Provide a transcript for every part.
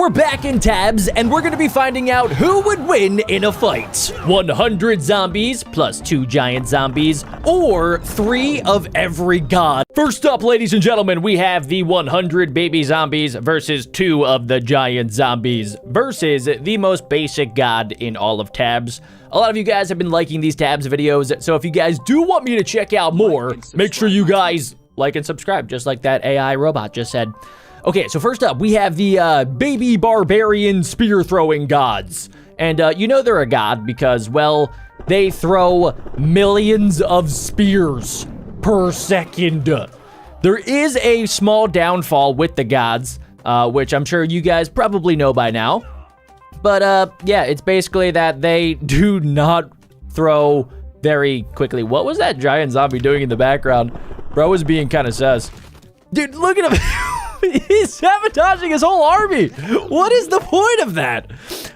We're back in tabs, and we're gonna be finding out who would win in a fight. 100 zombies plus 2 giant zombies, or 3 of every god. First up, ladies and gentlemen, we have the 100 baby zombies versus 2 of the giant zombies versus the most basic god in all of tabs. A lot of you guys have been liking these tabs videos, so if you guys do want me to check out more, make sure you guys like and subscribe, just like that AI robot just said. Okay, so first up, we have the baby barbarian spear throwing gods. And you know they're a god because, well, they throw millions of spears per second. There is a small downfall with the gods, which I'm sure you guys probably know by now. But yeah, it's basically that they do not throw very quickly. What was that giant zombie doing in the background? Bro was being kind of sus. Dude, look at him. He's sabotaging his whole army. What is the point of that?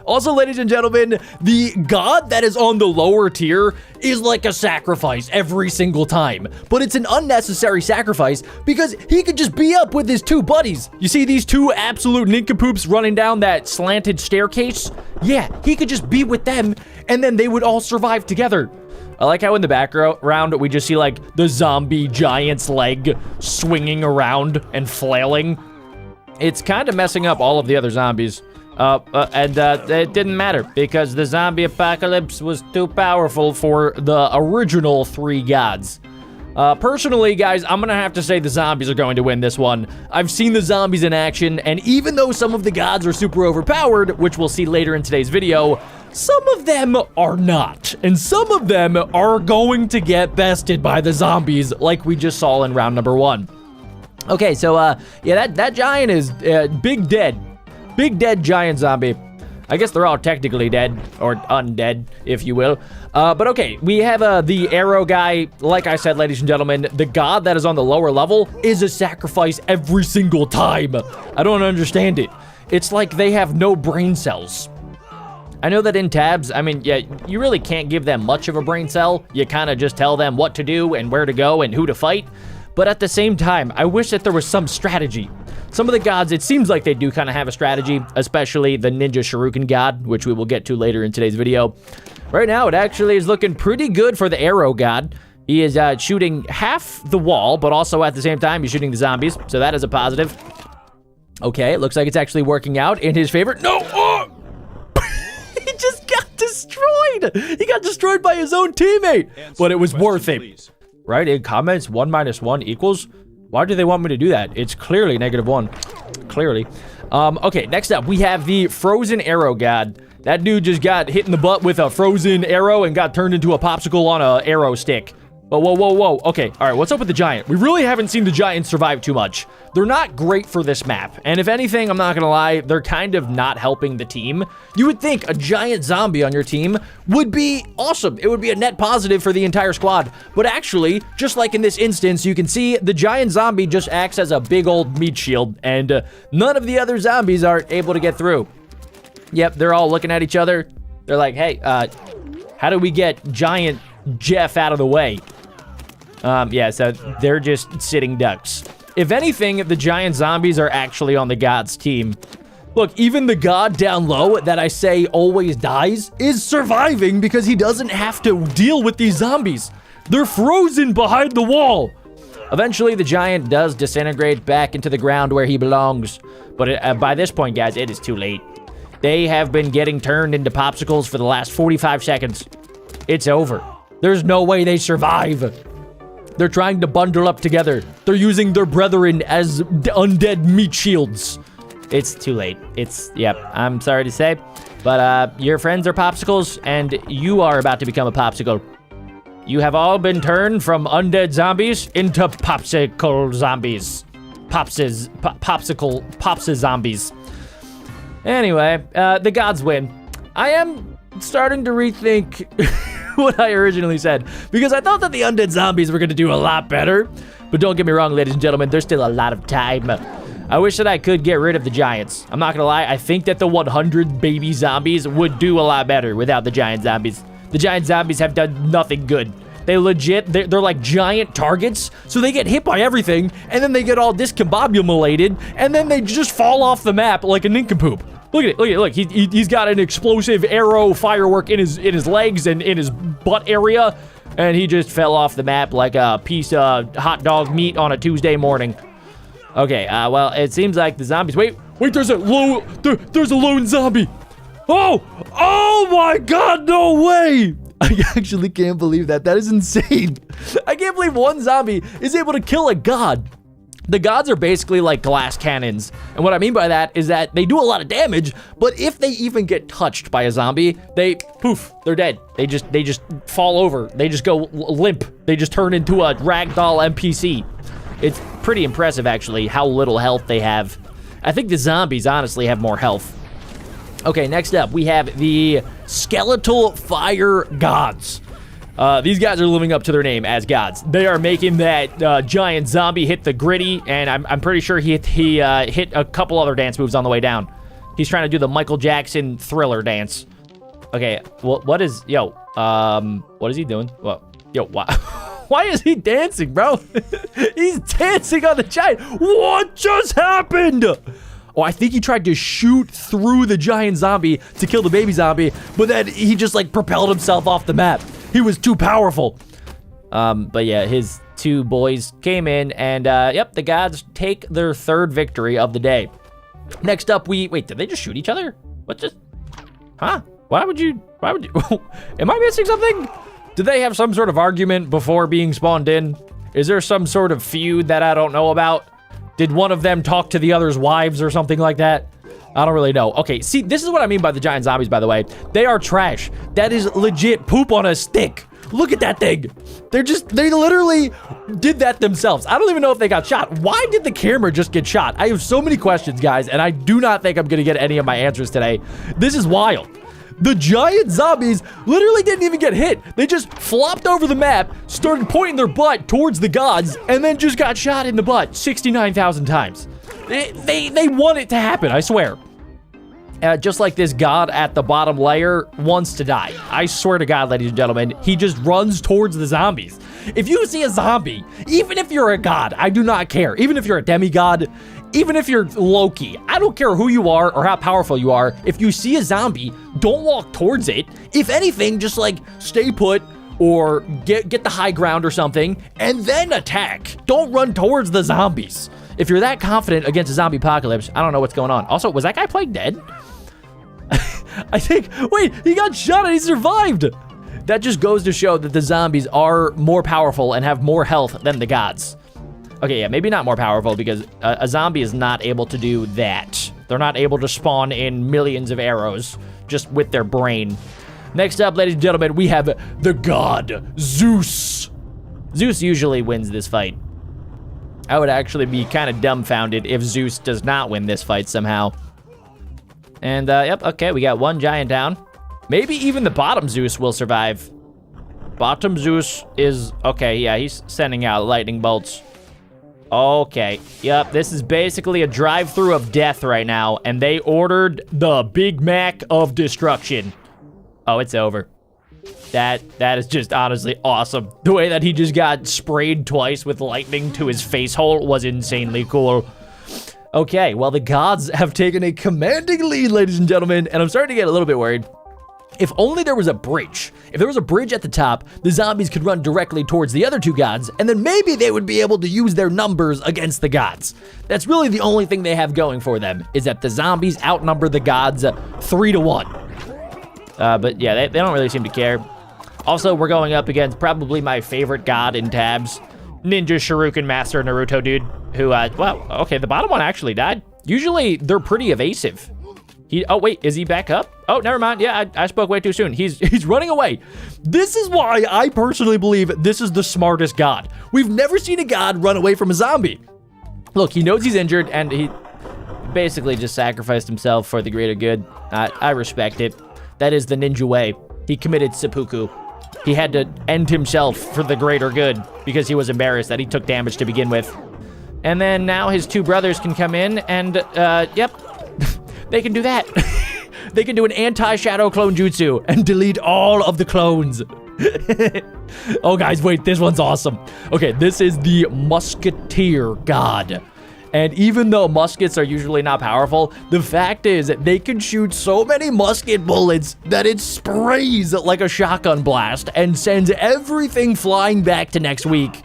Also, ladies and gentlemen, the god that is on the lower tier is like a sacrifice every single time. But it's an unnecessary sacrifice because he could just be up with his 2 buddies. You see these 2 absolute nincompoops running down that slanted staircase? Yeah, he could just be with them and then they would all survive together. I like how in the background we just see like the zombie giant's leg swinging around and flailing. It's kind of messing up all of the other zombies. It didn't matter because the zombie apocalypse was too powerful for the original 3 gods. Personally, guys, I'm gonna have to say the zombies are going to win this one. I've seen the zombies in action, and even though some of the gods are super overpowered, which we'll see later in today's video, some of them are not, and some of them are going to get bested by the zombies, like we just saw in round number 1. Okay, so, yeah, that giant is big dead giant zombie. I guess they're all technically dead, or undead, if you will. But okay, we have the arrow guy. Like I said, ladies and gentlemen, the god that is on the lower level is a sacrifice every single time. I don't understand it. It's like they have no brain cells. I know that in tabs, I mean, yeah, you really can't give them much of a brain cell. You kind of just tell them what to do and where to go and who to fight. But at the same time, I wish that there was some strategy. Some of the gods, it seems like they do kind of have a strategy, especially the ninja shuriken god, which we will get to later in today's video. Right now, it actually is looking pretty good for the arrow god. He is shooting half the wall, but also at the same time, he's shooting the zombies, so that is a positive. Okay, it looks like it's actually working out in his favor. No! Oh! He just got destroyed! He got destroyed by his own teammate, but it was worth it. Please. Right, in comments, 1 minus 1 equals... Why do they want me to do that? It's clearly -1. Clearly. Okay, next up, we have the frozen arrow god. That dude just got hit in the butt with a frozen arrow and got turned into a popsicle on a arrow stick. Whoa, whoa, whoa, whoa. Okay, all right, what's up with the giant? We really haven't seen the giants survive too much. They're not great for this map. And if anything, I'm not gonna lie, they're kind of not helping the team. You would think a giant zombie on your team would be awesome. It would be a net positive for the entire squad. But actually, just like in this instance, you can see the giant zombie just acts as a big old meat shield. And none of the other zombies are able to get through. Yep, they're all looking at each other. They're like, hey, how do we get giant Jeff out of the way? Yeah, so they're just sitting ducks. If anything, the giant zombies are actually on the god's team. Look, even the god down low that I say always dies is surviving because he doesn't have to deal with these zombies. They're frozen behind the wall. Eventually, the giant does disintegrate back into the ground where he belongs. But by this point, guys, it is too late. They have been getting turned into popsicles for the last 45 seconds. It's over. There's no way they survive. They're trying to bundle up together. They're using their brethren as undead meat shields. It's too late. Yep, I'm sorry to say. But your friends are popsicles, and you are about to become a popsicle. You have all been turned from undead zombies into popsicle zombies. Popsicle zombies. Anyway, the gods win. I am starting to rethink what I originally said, because I thought that the undead zombies were going to do a lot better. But don't get me wrong, ladies and gentlemen, there's still a lot of time. I wish that I could get rid of the giants. I'm not going to lie, I think that the 100 baby zombies would do a lot better without the giant zombies. The giant zombies have done nothing good. They legit, they're like giant targets, so they get hit by everything, and then they get all discombobulated, and then they just fall off the map like a nincompoop. Look at it. Look. He's got an explosive arrow firework in his legs and in his butt area. And he just fell off the map like a piece of hot dog meat on a Tuesday morning. Okay, well, it seems like the zombies... Wait, there's a lone zombie. Oh my God, no way. I actually can't believe that. That is insane. I can't believe one zombie is able to kill a god. The gods are basically like glass cannons. And what I mean by that is that they do a lot of damage, but if they even get touched by a zombie, they're dead. They just fall over. They just go limp. They just turn into a ragdoll NPC. It's pretty impressive, actually, how little health they have. I think the zombies, honestly, have more health. Okay, next up, we have the skeletal fire gods. These guys are living up to their name as gods. They are making that giant zombie hit the gritty, and I'm pretty sure he hit a couple other dance moves on the way down. He's trying to do the Michael Jackson Thriller dance. Okay, well, what is he doing? Well, why is he dancing, bro? He's dancing on the giant. What just happened? Oh, I think he tried to shoot through the giant zombie to kill the baby zombie, but then he just like propelled himself off the map. He was too powerful. But yeah, his two boys came in and, yep, the gods take their third victory of the day. Next up, wait, did they just shoot each other? What just, huh? Why would you, am I missing something? Did they have some sort of argument before being spawned in? Is there some sort of feud that I don't know about? Did one of them talk to the other's wives or something like that? I don't really know. Okay, see, this is what I mean by the giant zombies, by the way. They are trash. That is legit poop on a stick. Look at that thing. They literally did that themselves. I don't even know if they got shot. Why did the camera just get shot? I have so many questions, guys, and I do not think I'm gonna get any of my answers today. This is wild. The giant zombies literally didn't even get hit. They just flopped over the map, started pointing their butt towards the gods, and then just got shot in the butt 69,000 times. They want it to happen, I swear. Just like this god at the bottom layer wants to die. I swear to God, ladies and gentlemen, he just runs towards the zombies. If you see a zombie, even if you're a god, I do not care. Even if you're a demigod, even if you're Loki, I don't care who you are or how powerful you are. If you see a zombie, don't walk towards it. If anything, just like stay put or get the high ground or something and then attack. Don't run towards the zombies. If you're that confident against a zombie apocalypse, I don't know what's going on. Also, was that guy playing dead? I think, wait, he got shot and he survived. That just goes to show that the zombies are more powerful and have more health than the gods. Okay, yeah, maybe not more powerful because a zombie is not able to do that. They're not able to spawn in millions of arrows just with their brain. Next up, ladies and gentlemen, we have the god Zeus. Zeus usually wins this fight. I would actually be kind of dumbfounded if Zeus does not win this fight somehow. And, yep, okay, we got one giant down. Maybe even the bottom Zeus will survive. Bottom Zeus is, okay, yeah, he's sending out lightning bolts. Okay, yep, this is basically a drive-through of death right now, and they ordered the Big Mac of destruction. Oh, it's over. That is just honestly awesome. The way that he just got sprayed twice with lightning to his face hole was insanely cool. Okay, well, the gods have taken a commanding lead, ladies and gentlemen, and I'm starting to get a little bit worried. If only there was a bridge. If there was a bridge at the top, the zombies could run directly towards the other two gods, and then maybe they would be able to use their numbers against the gods. That's really the only thing they have going for them, is that the zombies outnumber the gods 3-1. But yeah, they don't really seem to care. Also, we're going up against probably my favorite god in tabs, Ninja Shuriken Master Naruto dude, who, well, okay, the bottom one actually died. Usually, they're pretty evasive. Oh, wait, is he back up? Oh, never mind. Yeah, I spoke way too soon. He's running away. This is why I personally believe this is the smartest god. We've never seen a god run away from a zombie. Look, he knows he's injured, and he basically just sacrificed himself for the greater good. I respect it. That is the ninja way. He committed seppuku. He had to end himself for the greater good because he was embarrassed that he took damage to begin with. And then now his two brothers can come in and, yep, they can do that. They can do an anti-shadow clone jutsu and delete all of the clones. Oh, guys, wait, this one's awesome. Okay, this is the musketeer god. And even though muskets are usually not powerful, the fact is that they can shoot so many musket bullets that it sprays like a shotgun blast and sends everything flying back to next week.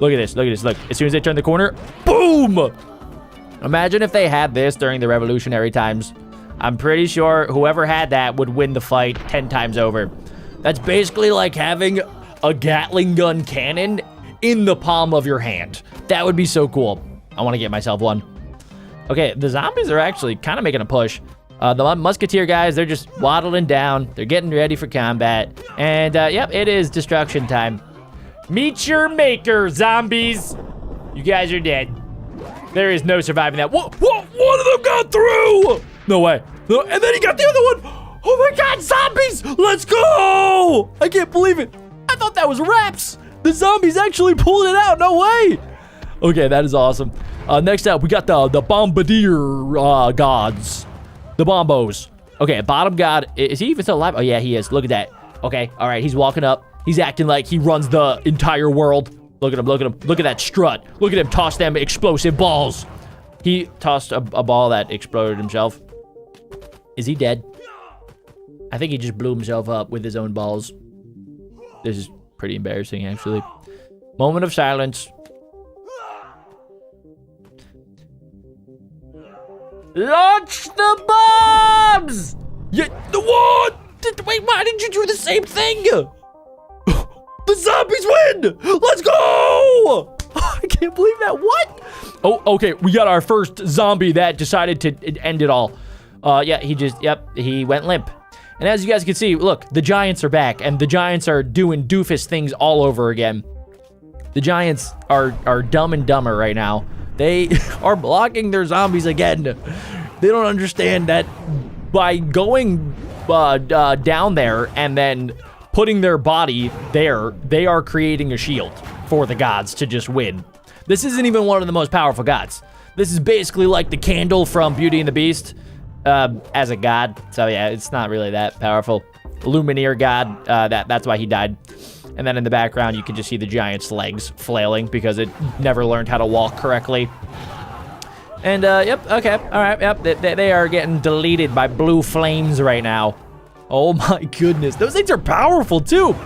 Look at this, look. As soon as they turn the corner, boom! Imagine if they had this during the revolutionary times. I'm pretty sure whoever had that would win the fight 10 times over. That's basically like having a Gatling gun cannon in the palm of your hand. That would be so cool. I want to get myself one. Okay, the zombies are actually kind of making a push. The musketeer guys, they're just waddling down. They're getting ready for combat. And, yep, it is destruction time. Meet your maker, zombies. You guys are dead. There is no surviving that. Whoa, one of them got through. No way. No, and then he got the other one. Oh my God, zombies. Let's go. I can't believe it. I thought that was wraps. The zombies actually pulled it out. No way. Okay, that is awesome. Next up, we got the bombardier gods. The bombos. Okay, bottom god. Is he even still alive? Oh, yeah, he is. Look at that. Okay, all right, he's walking up. He's acting like he runs the entire world. Look at him, look at him. Look at that strut. Look at him toss them explosive balls. He tossed a ball that exploded himself. Is he dead? I think he just blew himself up with his own balls. This is pretty embarrassing, actually. Moment of silence. Launch the bombs! Yeah, the what? Wait, why didn't you do the same thing? The zombies win! Let's go! I can't believe that. What? Oh, okay. We got our first zombie that decided to end it all. Yeah, he went limp. And as you guys can see, look, the giants are back, and the giants are doing doofus things all over again. The giants are dumb and dumber right now. They are blocking their zombies again. They don't understand that by going down there and then putting their body there, they are creating a shield for the gods to just win. This isn't even one of the most powerful gods. This is basically like the candle from Beauty and the Beast as a god. So yeah, it's not really that powerful. Lumineer god, that's why he died. And then in the background, you can just see the giant's legs flailing because it never learned how to walk correctly. And, yep, okay, all right, yep, they are getting deleted by blue flames right now. Oh my goodness, those things are powerful too.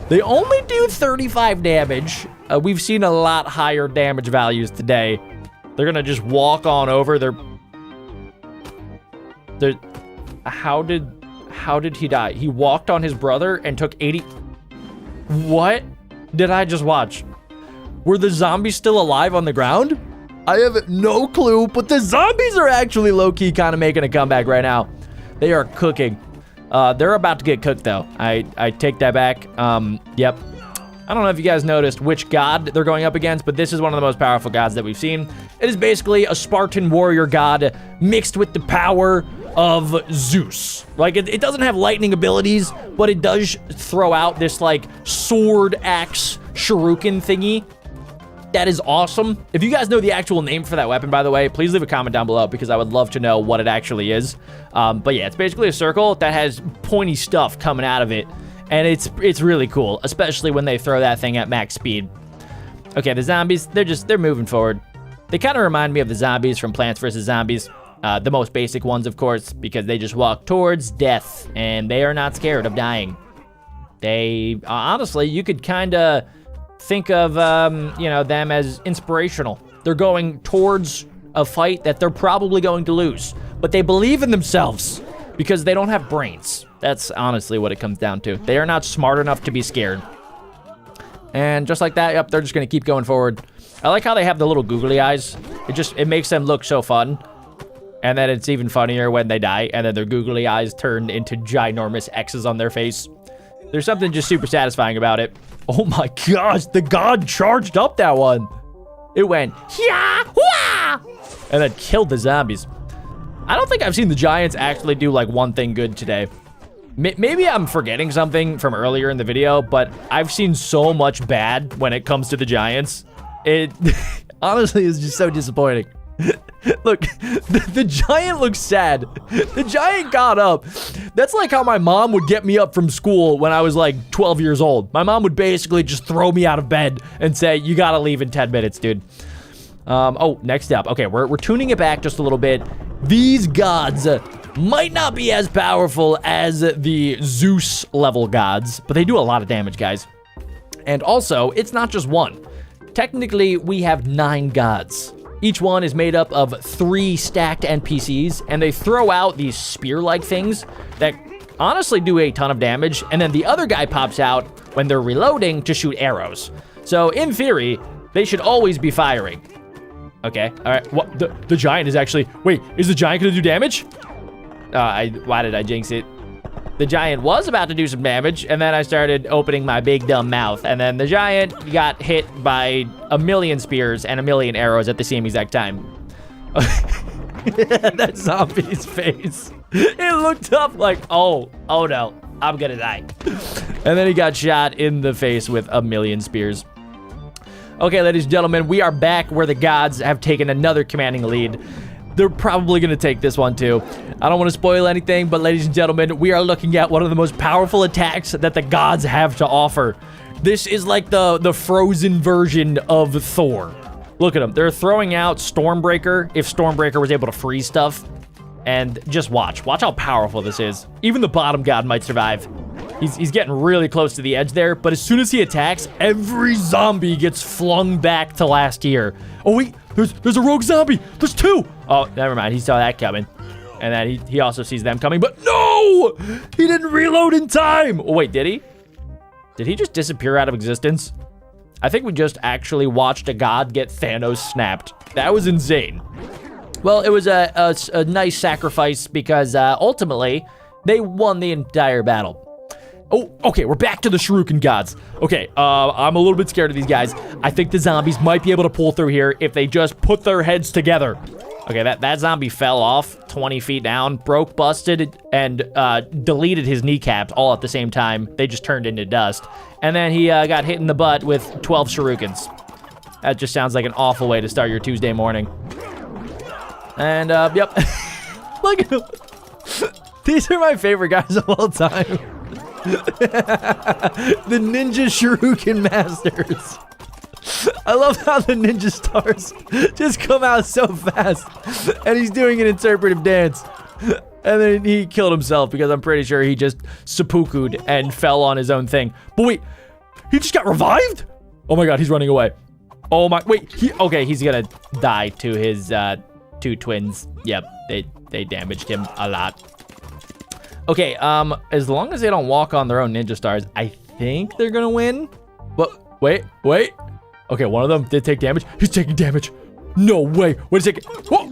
They only do 35 damage. We've seen a lot higher damage values today. They're gonna just walk on over. How did he die? He walked on his brother and took 80. What did I just watch? Were the zombies still alive on the ground? I have no clue, but the zombies are actually low-key kind of making a comeback right now. They are cooking. They're about to get cooked, though. I take that back. Yep. I don't know if you guys noticed which god they're going up against, but this is one of the most powerful gods that we've seen. It is basically a Spartan warrior god mixed with the power of Zeus. Like, it doesn't have lightning abilities, but it does throw out this, like, sword axe shuriken thingy. That is awesome. If you guys know the actual name for that weapon, by the way, please leave a comment down below because I would love to know what it actually is. But yeah, it's basically a circle that has pointy stuff coming out of it. And it's really cool, especially when they throw that thing at max speed. Okay, the zombies, they're moving forward. They kind of remind me of the zombies from Plants vs. Zombies. The most basic ones, of course, because they just walk towards death, and they are not scared of dying. They, honestly, you could kind of think of, you know, them as inspirational. They're going towards a fight that they're probably going to lose, but they believe in themselves because they don't have brains. That's honestly what it comes down to. They are not smart enough to be scared. And just like that, yep, they're just going to keep going forward. I like how they have the little googly eyes. It makes them look so fun. And then it's even funnier when they die, and then their googly eyes turn into ginormous X's on their face. There's something just super satisfying about it. Oh my gosh, the god charged up that one. It went, yeah, wah, and then killed the zombies. I don't think I've seen the giants actually do like one thing good today. Maybe I'm forgetting something from earlier in the video, but I've seen so much bad when it comes to the giants. It honestly is just so disappointing. Look, the giant looks sad. The giant got up. That's like how my mom would get me up from school when I was like 12 years old. My mom would basically just throw me out of bed and say, you gotta leave in 10 minutes, dude. Oh, next up. Okay, we're tuning it back just a little bit. These gods might not be as powerful as the Zeus level gods, but they do a lot of damage, guys. And also, it's not just one. Technically, we have 9 gods. Each one is made up of 3 stacked NPCs, and they throw out these spear-like things that honestly do a ton of damage, and then the other guy pops out when they're reloading to shoot arrows. So, in theory, they should always be firing. Okay, all right. What? The giant is actually... Wait, is the giant gonna do damage? Why did I jinx it? The giant was about to do some damage, and then I started opening my big dumb mouth, and then the giant got hit by a million spears and a million arrows at the same exact time. That zombie's face. It looked up like, oh no, I'm gonna die. And then he got shot in the face with a million spears. Okay, ladies and gentlemen, we are back where the gods have taken another commanding lead. They're probably going to take this one too. I don't want to spoil anything, but ladies and gentlemen, we are looking at one of the most powerful attacks that the gods have to offer. This is like the frozen version of Thor. Look at them. They're throwing out Stormbreaker if Stormbreaker was able to freeze stuff. And just watch. Watch how powerful this is. Even the bottom god might survive. He's getting really close to the edge there, but as soon as he attacks, every zombie gets flung back to last year. Oh wait, there's a rogue zombie. There's 2. Oh, never mind. He saw that coming. And then he also sees them coming, but no! He didn't reload in time. Oh wait, did he? Did he just disappear out of existence? I think we just actually watched a god get Thanos snapped. That was insane. Well, it was a nice sacrifice because ultimately they won the entire battle. Oh, okay, we're back to the shuriken gods. Okay, I'm a little bit scared of these guys. I think the zombies might be able to pull through here if they just put their heads together. Okay, that zombie fell off 20 feet down, broke, busted, and deleted his kneecaps all at the same time. They just turned into dust. And then he got hit in the butt with 12 shurikens. That just sounds like an awful way to start your Tuesday morning. And, yep. Look at them. These are my favorite guys of all time. The ninja shuriken masters. I love how the ninja stars just come out so fast. And he's doing an interpretive dance. And then he killed himself because I'm pretty sure he just seppuku'd and fell on his own thing. But wait, he just got revived? Oh my god, he's running away. Oh my, wait, okay, he's gonna die to his 2 twins. Yep, they damaged him a lot. Okay, as long as they don't walk on their own ninja stars, I think they're gonna win. But wait. Okay, one of them did take damage. He's taking damage. No way. Wait a second. Whoa,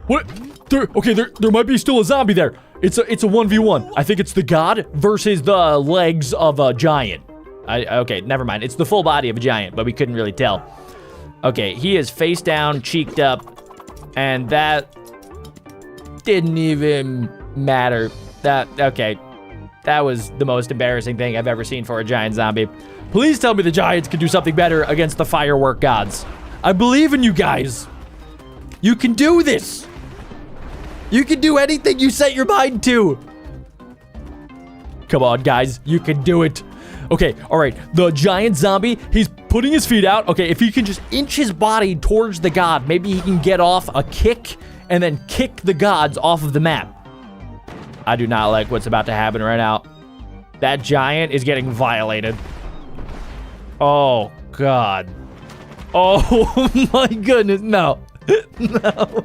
what? There might be still a zombie there. It's a 1v1. I think it's the god versus the legs of a giant. Okay, never mind. It's the full body of a giant, but we couldn't really tell. Okay, he is face down, cheeked up, and that didn't even matter. Okay, that was the most embarrassing thing I've ever seen for a giant zombie. Please tell me the giants can do something better against the firework gods. I believe in you guys. You can do this. You can do anything you set your mind to. Come on, guys. You can do it. Okay, all right. The giant zombie, he's putting his feet out. Okay, if he can just inch his body towards the god, maybe he can get off a kick and then kick the gods off of the map. I do not like what's about to happen right now. That giant is getting violated. Oh, God. Oh, my goodness. No. No.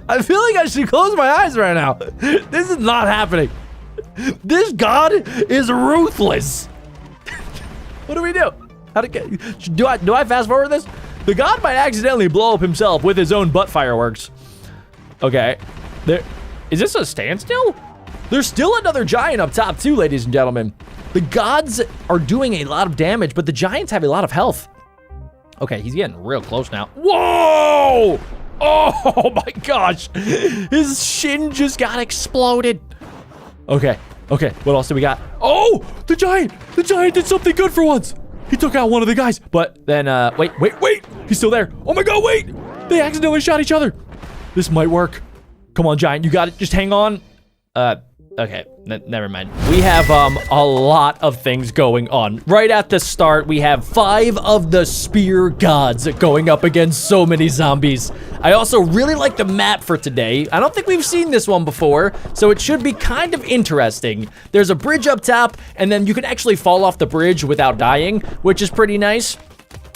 I feel like I should close my eyes right now. This is not happening. This god is ruthless. What do we do? Do I fast forward this? The god might accidentally blow up himself with his own butt fireworks. Okay. Is this a standstill? There's still another giant up top too, ladies and gentlemen. The gods are doing a lot of damage, but the giants have a lot of health. Okay, he's getting real close now. Whoa! Oh my gosh. His shin just got exploded. Okay, what else do we got? Oh, the giant did something good for once. He took out one of the guys, but then, wait. He's still there. Oh my god, wait. They accidentally shot each other. This might work. Come on, giant, you got it. Just hang on. Okay, never mind. We have a lot of things going on. Right at the start, we have 5 of the spear gods going up against so many zombies. I also really like the map for today. I don't think we've seen this one before, so it should be kind of interesting. There's a bridge up top, and then you can actually fall off the bridge without dying, which is pretty nice.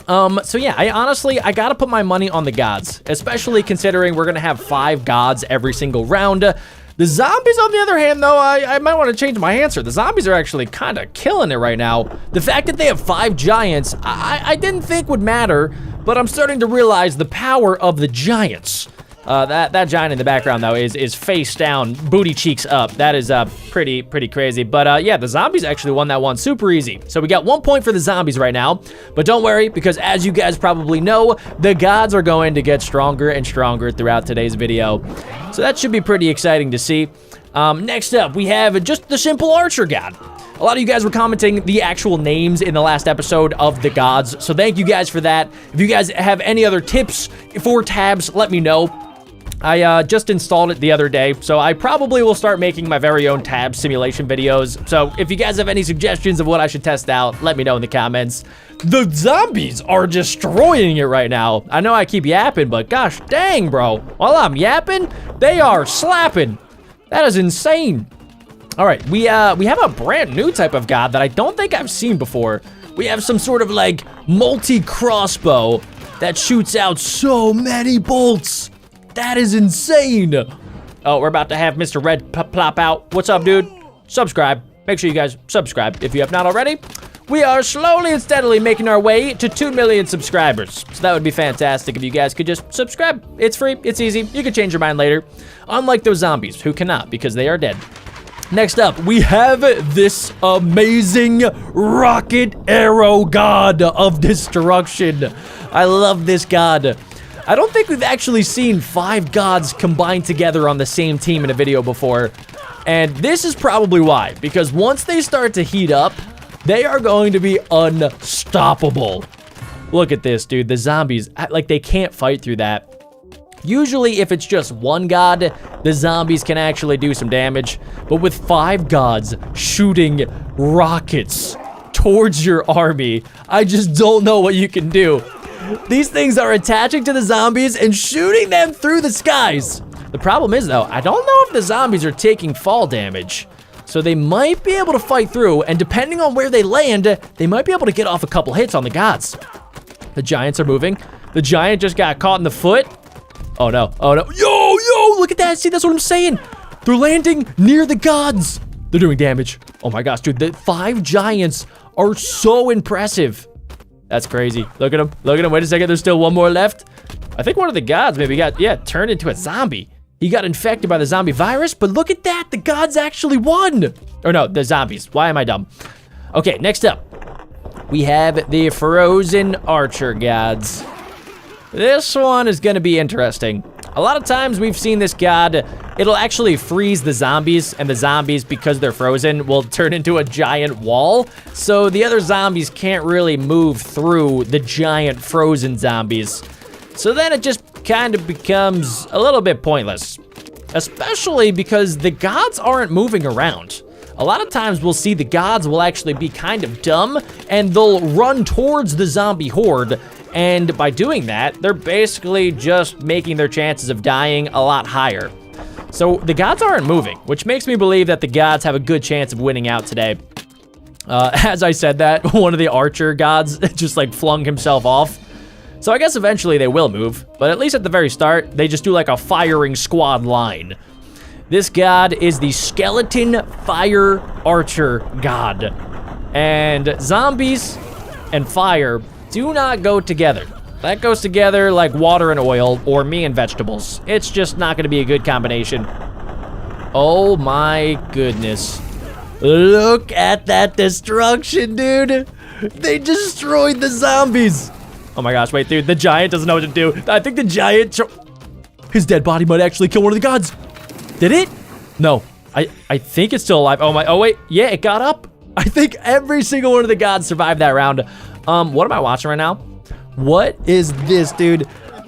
So yeah, I gotta put my money on the gods, especially considering we're gonna have 5 gods every single round. The zombies, on the other hand, though, I might want to change my answer. The zombies are actually kind of killing it right now. The fact that they have 5 giants, I didn't think would matter, but I'm starting to realize the power of the giants. That giant in the background, though, is face down, booty cheeks up. That is pretty crazy. But yeah, the zombies actually won that one super easy. So we got 1 point for the zombies right now. But don't worry, because as you guys probably know, the gods are going to get stronger and stronger throughout today's video. So that should be pretty exciting to see. Next up, we have just the simple archer god. A lot of you guys were commenting the actual names in the last episode of the gods, so thank you guys for that. If you guys have any other tips for tabs, let me know. I just installed it the other day, so I probably will start making my very own tab simulation videos. So if you guys have any suggestions of what I should test out, let me know in the comments. The zombies are destroying it right now. I know I keep yapping, but gosh dang, bro. While I'm yapping, they are slapping. That is insane. All right, we have a brand new type of god that I don't think I've seen before. We have some sort of like multi-crossbow that shoots out so many bolts. That is insane. Oh, we're about to have Mr. Red plop out. What's up, dude? Subscribe. Make sure you guys subscribe if you have not already. We are slowly and steadily making our way to 2 million subscribers. So that would be fantastic if you guys could just subscribe. It's free, it's easy, you can change your mind later. Unlike those zombies who cannot because they are dead. Next up, we have this amazing rocket arrow god of destruction. I love this god. I don't think we've actually seen 5 gods combined together on the same team in a video before. And this is probably why, because once they start to heat up, they are going to be unstoppable. Look at this, dude. The zombies, like, they can't fight through that. Usually, if it's just one god, the zombies can actually do some damage. But with 5 gods shooting rockets towards your army, I just don't know what you can do. These things are attaching to the zombies and shooting them through the skies. The problem is, though, I don't know if the zombies are taking fall damage. So they might be able to fight through, and depending on where they land, they might be able to get off a couple hits on the gods. The giants are moving. The giant just got caught in the foot. Oh no, oh no. Yo, look at that. See, that's what I'm saying. They're landing near the gods. They're doing damage. Oh my gosh, dude, the 5 giants are so impressive. That's crazy. Look at them. Look at them. Wait a second. There's still 1 more left. I think one of the gods maybe got, turned into a zombie. He got infected by the zombie virus, but look at that. The gods actually won. Or no, the zombies. Why am I dumb? Okay, next up. We have the frozen archer gods. This one is going to be interesting. A lot of times we've seen this god, it'll actually freeze the zombies, and the zombies, because they're frozen, will turn into a giant wall. So the other zombies can't really move through the giant frozen zombies. So then it just kind of becomes a little bit pointless, especially because the gods aren't moving around. A lot of times we'll see the gods will actually be kind of dumb, and they'll run towards the zombie horde. And by doing that, they're basically just making their chances of dying a lot higher. So the gods aren't moving, which makes me believe that the gods have a good chance of winning out today. As I said that, one of the archer gods just like flung himself off. So I guess eventually they will move, but at least at the very start, they just do like a firing squad line. This god is the skeleton fire archer god. And zombies and fire do not go together. That goes together like water and oil, or me and vegetables. It's just not gonna be a good combination. Oh my goodness. Look at that destruction, dude. They destroyed the zombies. Oh my gosh, wait, dude, the giant doesn't know what to do. I think the giant, his dead body might actually kill one of the gods. Did it? No, I think it's still alive. Oh wait, yeah, it got up. I think every single one of the gods survived that round. What am I watching right now? What is this, dude?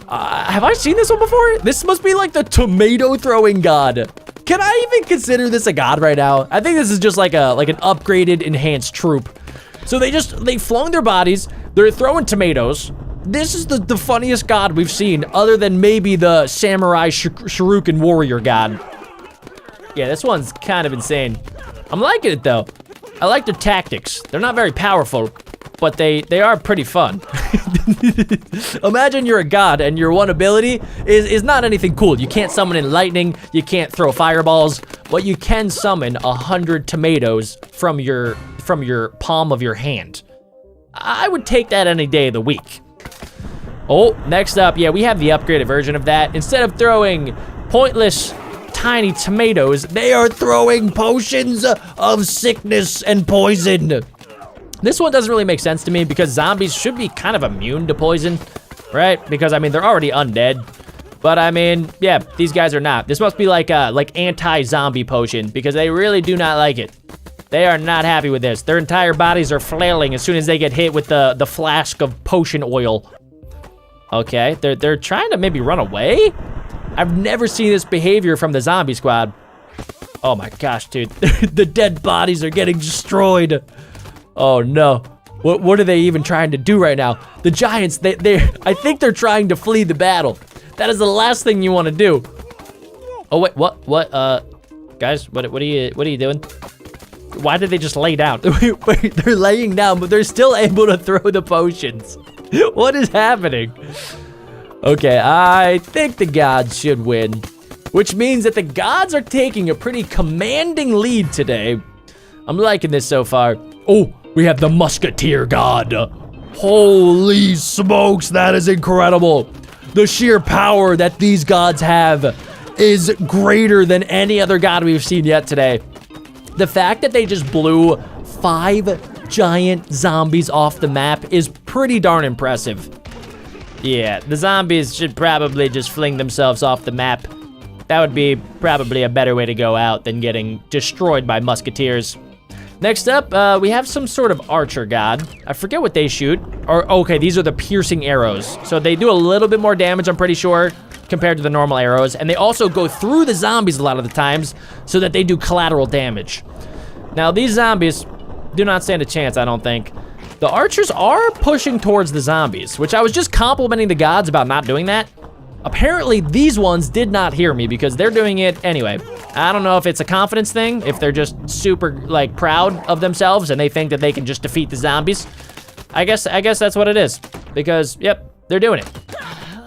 Have I seen this one before? This must be like the tomato throwing god. Can I even consider this a god right now? I think this is just like an upgraded, enhanced troop. So they flung their bodies. They're throwing tomatoes. This is the funniest god we've seen, other than maybe the samurai shuriken warrior god. Yeah, this one's kind of insane. I'm liking it though. I like their tactics. They're not very powerful, but they are pretty fun. Imagine you're a god and your one ability is not anything cool. You can't summon in lightning, you can't throw fireballs, but you can summon 100 tomatoes from your palm of your hand. I would take that any day of the week. Oh, next up, yeah, we have the upgraded version of that. Instead of throwing pointless tiny tomatoes, they are throwing potions of sickness and poison. This one doesn't really make sense to me because zombies should be kind of immune to poison, right? Because, I mean, they're already undead. But, I mean, yeah, these guys are not. This must be like anti-zombie potion because they really do not like it. They are not happy with this. Their entire bodies are flailing as soon as they get hit with the flask of potion oil. Okay, they're trying to maybe run away? I've never seen this behavior from the zombie squad. Oh my gosh, dude. The dead bodies are getting destroyed. Oh no. What are they even trying to do right now? The giants, I think they're trying to flee the battle. That is the last thing you want to do. Oh wait, what, guys, what are you doing? Why did they just lay down? Wait, they're laying down, but they're still able to throw the potions. What is happening? Okay, I think the gods should win, which means that the gods are taking a pretty commanding lead today. I'm liking this so far. Oh, we have the musketeer god. Holy smokes, that is incredible. The sheer power that these gods have is greater than any other god we've seen yet today. The fact that they just blew 5 giant zombies off the map is pretty darn impressive. Yeah, the zombies should probably just fling themselves off the map. That would be probably a better way to go out than getting destroyed by musketeers. Next up, we have some sort of archer god. I forget what they shoot. Okay, these are the piercing arrows. So they do a little bit more damage, I'm pretty sure, compared to the normal arrows. And they also go through the zombies a lot of the times so that they do collateral damage. Now, these zombies do not stand a chance, I don't think. The archers are pushing towards the zombies, which I was just complimenting the gods about not doing that. Apparently, these ones did not hear me because they're doing it anyway. I don't know if it's a confidence thing, if they're just super, like, proud of themselves and they think that they can just defeat the zombies. I guess that's what it is because, yep, they're doing it.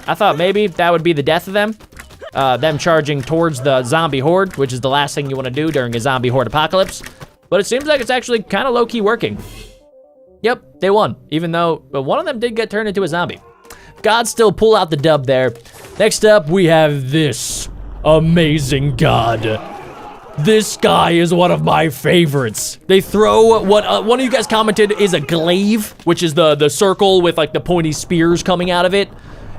I thought maybe that would be the death of them. Them charging towards the zombie horde, which is the last thing you want to do during a zombie horde apocalypse. But it seems like it's actually kind of low-key working. Yep, they won, even though one of them did get turned into a zombie. Gods still pull out the dub there. Next up, we have this amazing god. This guy is one of my favorites. They throw what one of you guys commented is a glaive, which is the circle with like the pointy spears coming out of it.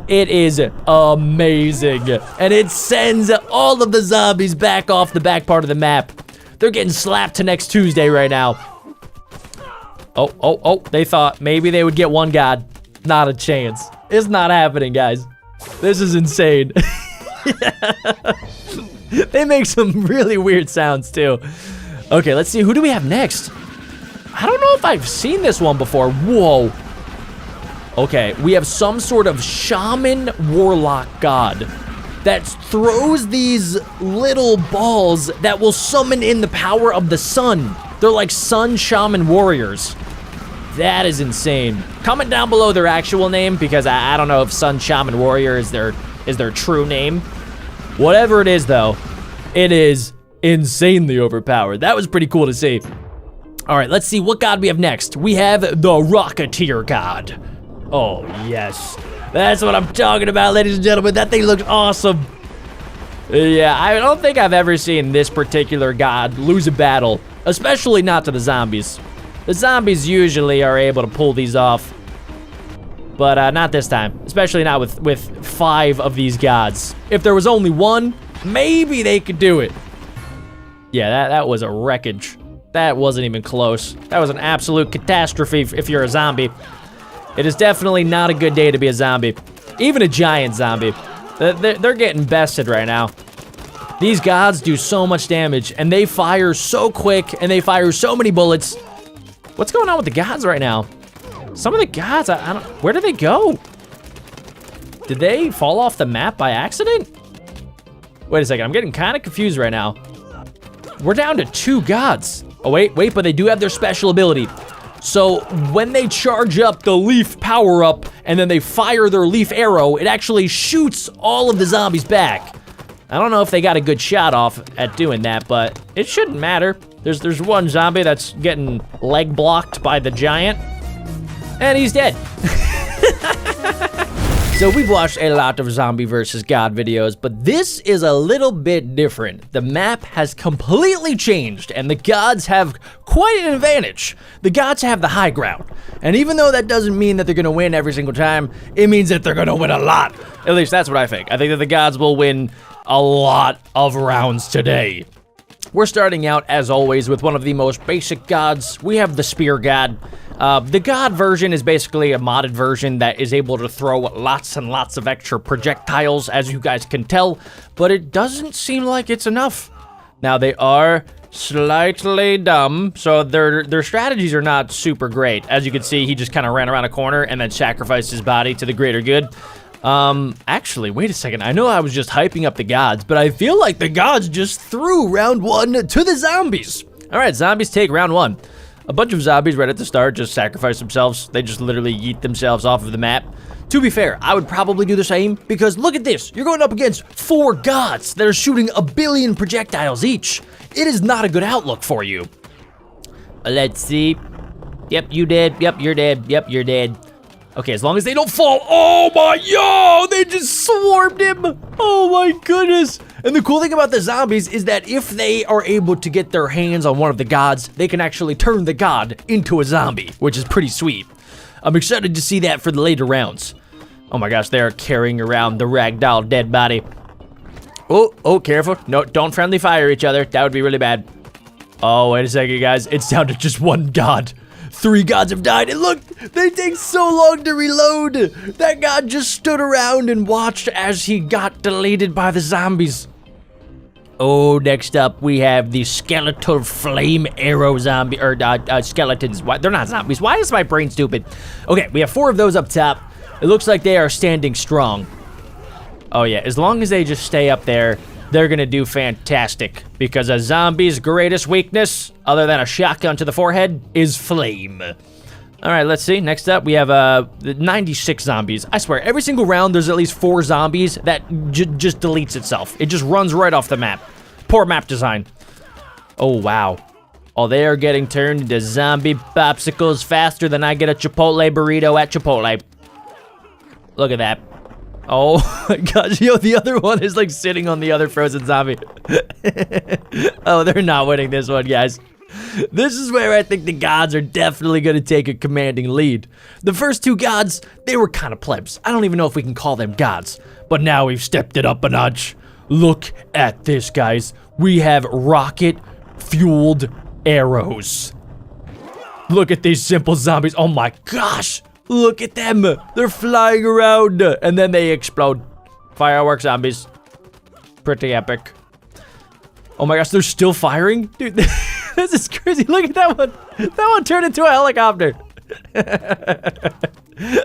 It is amazing. And it sends all of the zombies back off the back part of the map. They're getting slapped to next Tuesday right now. Oh, they thought maybe they would get one god. Not a chance. It's not happening, guys. This is insane. They make some really weird sounds, too. Okay, let's see. Who do we have next? I don't know if I've seen this one before. Whoa. Okay, we have some sort of shaman warlock god that throws these little balls that will summon in the power of the sun. They're like sun shaman warriors. That is insane. Comment down below their actual name because I don't know if sun shaman warrior is their true name. Whatever it is though, it is insanely overpowered. That was pretty cool to see. All right, let's see what god we have next. We have the Rocketeer god. Oh yes, that's what I'm talking about, ladies and gentlemen. That thing looks awesome. Yeah, I don't think I've ever seen this particular god lose a battle, especially not to the zombies. The zombies usually are able to pull these off, but not this time, especially not with 5 of these gods. If there was only one, maybe they could do it. Yeah, that was a wreckage. That wasn't even close. That was an absolute catastrophe if you're a zombie. It is definitely not a good day to be a zombie. Even a giant zombie. They're getting bested right now. These gods do so much damage, and they fire so quick, and they fire so many bullets. What's going on with the gods right now? Some of the gods, I don't, where did they go? Did they fall off the map by accident? Wait a second, I'm getting kind of confused right now. We're down to 2 gods. Oh, wait, but they do have their special ability. So when they charge up the leaf power up and then they fire their leaf arrow, it actually shoots all of the zombies back. I don't know if they got a good shot off at doing that, but it shouldn't matter. There's one zombie that's getting leg blocked by the giant, and he's dead. So we've watched a lot of zombie versus god videos, but this is a little bit different. The map has completely changed, and the gods have quite an advantage. The gods have the high ground, and even though that doesn't mean that they're gonna win every single time, it means that they're gonna win a lot. At least that's what I think. I think that the gods will win a lot of rounds today. We're starting out, as always, with one of the most basic gods. We have the spear god. The god version is basically a modded version that is able to throw lots and lots of extra projectiles, as you guys can tell, but it doesn't seem like it's enough. Now, they are slightly dumb, so their strategies are not super great. As you can see, he just kind of ran around a corner and then sacrificed his body to the greater good. Actually, wait a second. I know I was just hyping up the gods, but I feel like the gods just threw round 1 to the zombies. All right, zombies take round 1. A bunch of zombies right at the start just sacrifice themselves. They just literally yeet themselves off of the map. To be fair, I would probably do the same, because look at this. You're going up against 4 gods that are shooting 1 billion projectiles each. It is not a good outlook for you. Let's see. Yep, you dead. Yep, you're dead. Yep, you're dead. Okay, as long as they don't fall. Oh my, yo, they just swarmed him. Oh my goodness. And the cool thing about the zombies is that if they are able to get their hands on one of the gods, they can actually turn the god into a zombie, which is pretty sweet. I'm excited to see that for the later rounds. Oh my gosh, they are carrying around the ragdoll dead body. Oh, careful. No, don't friendly fire each other. That would be really bad. Oh, wait a second, guys. It's down to just 1 god. 3 gods have died, and look, they take so long to reload. That god just stood around and watched as he got deleted by the zombies. Oh, next up, we have the skeletal flame arrow zombie, or skeletons. Why, they're not zombies. Why is my brain stupid? Okay, we have 4 of those up top. It looks like they are standing strong. Oh yeah, as long as they just stay up there, they're gonna do fantastic, because a zombie's greatest weakness, other than a shotgun to the forehead, is flame. All right, let's see. Next up, we have 96 zombies. I swear, every single round, there's at least 4 zombies that just deletes itself. It just runs right off the map. Poor map design. Oh, wow. Oh, they are getting turned into zombie popsicles faster than I get a Chipotle burrito at Chipotle. Look at that. Oh my gosh, yo, the other one is like sitting on the other frozen zombie. Oh, they're not winning this one, guys. This is where I think the gods are definitely going to take a commanding lead. The first 2 gods, they were kind of plebs. I don't even know if we can call them gods. But now we've stepped it up a notch. Look at this, guys. We have rocket-fueled arrows. Look at these simple zombies. Oh my gosh. Look at them. They're flying around. And then they explode. Firework zombies. Pretty epic. Oh my gosh, they're still firing? Dude, this is crazy. Look at that one. That one turned into a helicopter.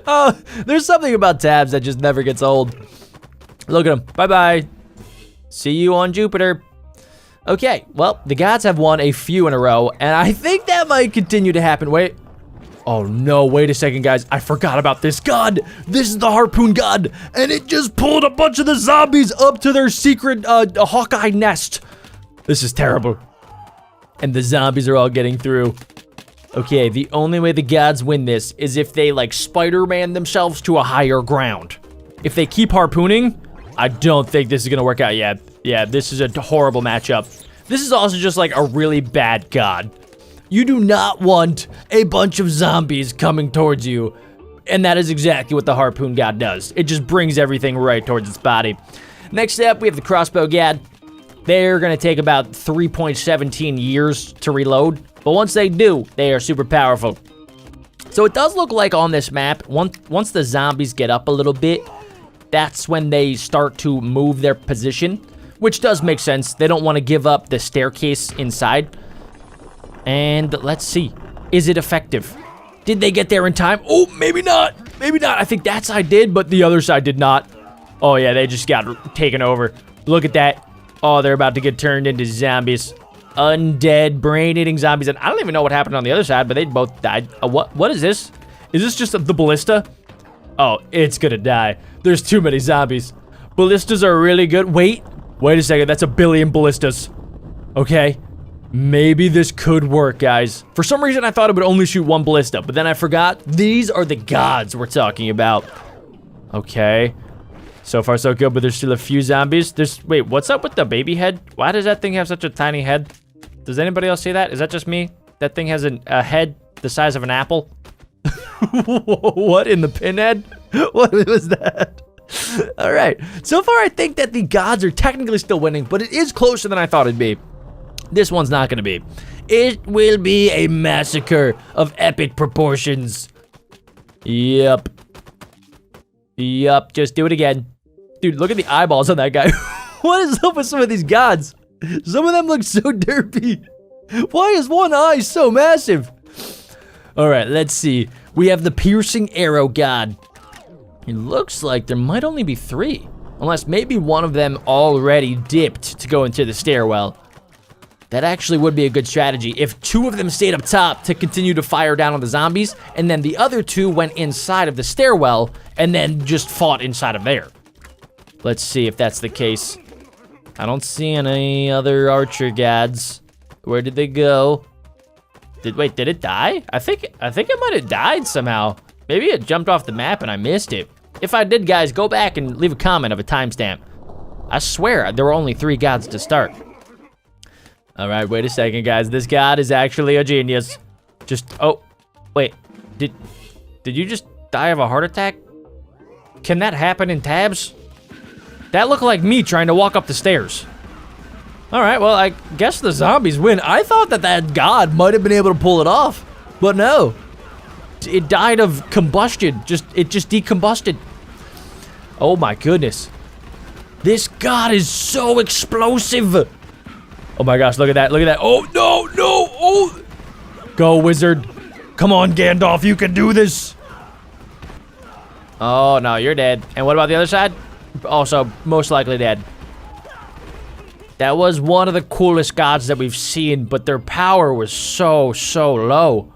Oh, there's something about tabs that just never gets old. Look at them. Bye-bye. See you on Jupiter. Okay, well, the gods have won a few in a row, and I think that might continue to happen. Wait. Oh no, wait a second, guys. I forgot about this god. This is the harpoon god, and it just pulled a bunch of the zombies up to their secret Hawkeye nest. This is terrible. And the zombies are all getting through. Okay, the only way the gods win this is if they, like, Spider-Man themselves to a higher ground. If they keep harpooning, I don't think this is gonna work out yet. Yeah, this is a horrible matchup. This is also just, like, a really bad god. You do not want a bunch of zombies coming towards you, and that is exactly what the harpoon god does. It just brings everything right towards its body. Next up, we have the crossbow god. They're gonna take about 3.17 years to reload, but once they do, they are super powerful. So it does look like on this map, once the zombies get up a little bit, that's when they start to move their position. which does make sense. They don't want to give up the staircase inside. And let's see. Is it effective? Did they get there in time? Oh, maybe not. Maybe not. I think that side did, but the other side did not. Oh, yeah, they just got taken over. Look at that. Oh, they're about to get turned into zombies. Undead, brain-eating zombies. And I don't even know what happened on the other side, but they both died. What is this? Is this just the ballista? Oh, it's gonna die. There's too many zombies. Ballistas are really good. Wait a second. That's 1 billion ballistas. Okay. Maybe this could work, guys. For some reason, I thought it would only shoot 1 ballista, but then I forgot. These are the gods we're talking about. Okay. So far, so good, but there's still a few zombies. Wait, what's up with the baby head? Why does that thing have such a tiny head? Does anybody else see that? Is that just me? That thing has a head the size of an apple? What in the pinhead? What was that? All right. So far, I think that the gods are technically still winning, but it is closer than I thought it'd be. This one's not gonna be. It will be a massacre of epic proportions. Yup. Yup, just do it again. Dude, look at the eyeballs on that guy. What is up with some of these gods? Some of them look so derpy. Why is one eye so massive? All right, let's see. We have the piercing arrow god. It looks like there might only be 3. Unless maybe one of them already dipped to go into the stairwell. That actually would be a good strategy if 2 of them stayed up top to continue to fire down on the zombies, and then the other 2 went inside of the stairwell and then just fought inside of there. Let's see if that's the case. I don't see any other archer gods. Where did they go? Wait, did it die? I think it might have died somehow. Maybe it jumped off the map and I missed it. If I did, guys, go back and leave a comment of a timestamp. I swear there were only 3 gods to start. All right, wait a second, guys. This god is actually a genius. Oh, wait. Did you just die of a heart attack? Can that happen in tabs? That looked like me trying to walk up the stairs. All right, well, I guess the zombies win. I thought that god might have been able to pull it off, but no. It died of combustion. It just decombusted. Oh my goodness. This god is so explosive. Oh my gosh, look at that, look at that. Oh, no, oh. Go, wizard. Come on, Gandalf, you can do this. Oh, no, you're dead. And what about the other side? Also, most likely dead. That was one of the coolest gods that we've seen, but their power was so low.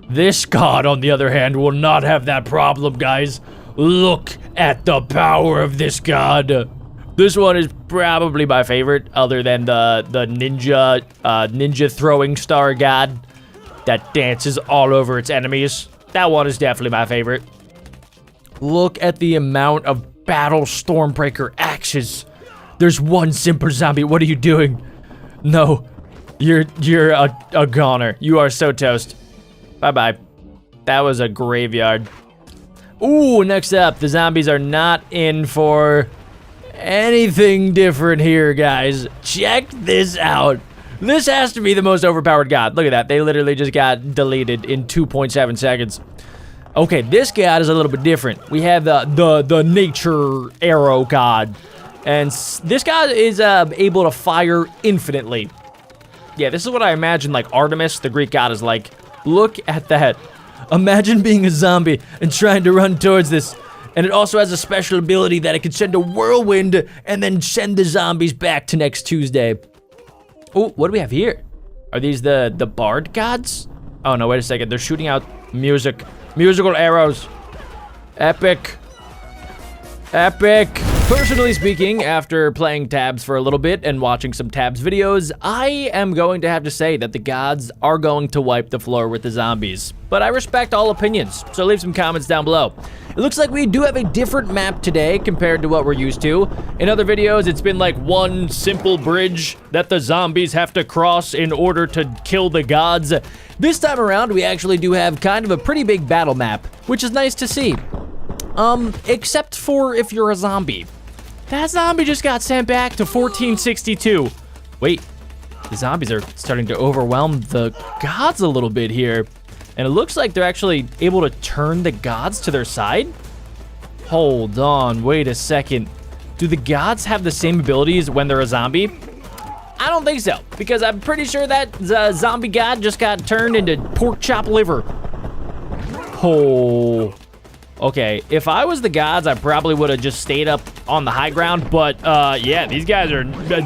This god, on the other hand, will not have that problem, guys. Look at the power of this god. This one is probably my favorite, other than the ninja throwing star god that dances all over its enemies. That one is definitely my favorite. Look at the amount of battle Stormbreaker axes. There's one simper zombie. What are you doing? No, you're a goner. You are so toast. Bye-bye. That was a graveyard. Ooh, next up, the zombies are not in for anything different here, guys. Check this out. This has to be the most overpowered god. Look at that. They literally just got deleted in 2.7 seconds. Okay, this god is a little bit different. We have the nature arrow god. And this god is able to fire infinitely. Yeah, this is what I imagine like Artemis, the Greek god, is like. Look at that. Imagine being a zombie and trying to run towards this. And it also has a special ability that it can send a whirlwind and then send the zombies back to next Tuesday. Oh, what do we have here? Are these the bard gods? Oh, no, wait a second. They're shooting out musical arrows. Epic. Epic. Personally speaking, after playing tabs for a little bit and watching some tabs videos, I am going to have to say that the gods are going to wipe the floor with the zombies. But I respect all opinions, so leave some comments down below. It looks like we do have a different map today compared to what we're used to. In other videos, it's been like one simple bridge that the zombies have to cross in order to kill the gods. This time around, we actually do have kind of a pretty big battle map, which is nice to see. Except for if you're a zombie. That zombie just got sent back to 1462. Wait, the zombies are starting to overwhelm the gods a little bit here. And it looks like they're actually able to turn the gods to their side. Hold on, wait a second. Do the gods have the same abilities when they're a zombie? I don't think so, because I'm pretty sure that zombie god just got turned into pork chop liver. Oh. Okay, if I was the gods, I probably would have just stayed up on the high ground, but yeah, these guys are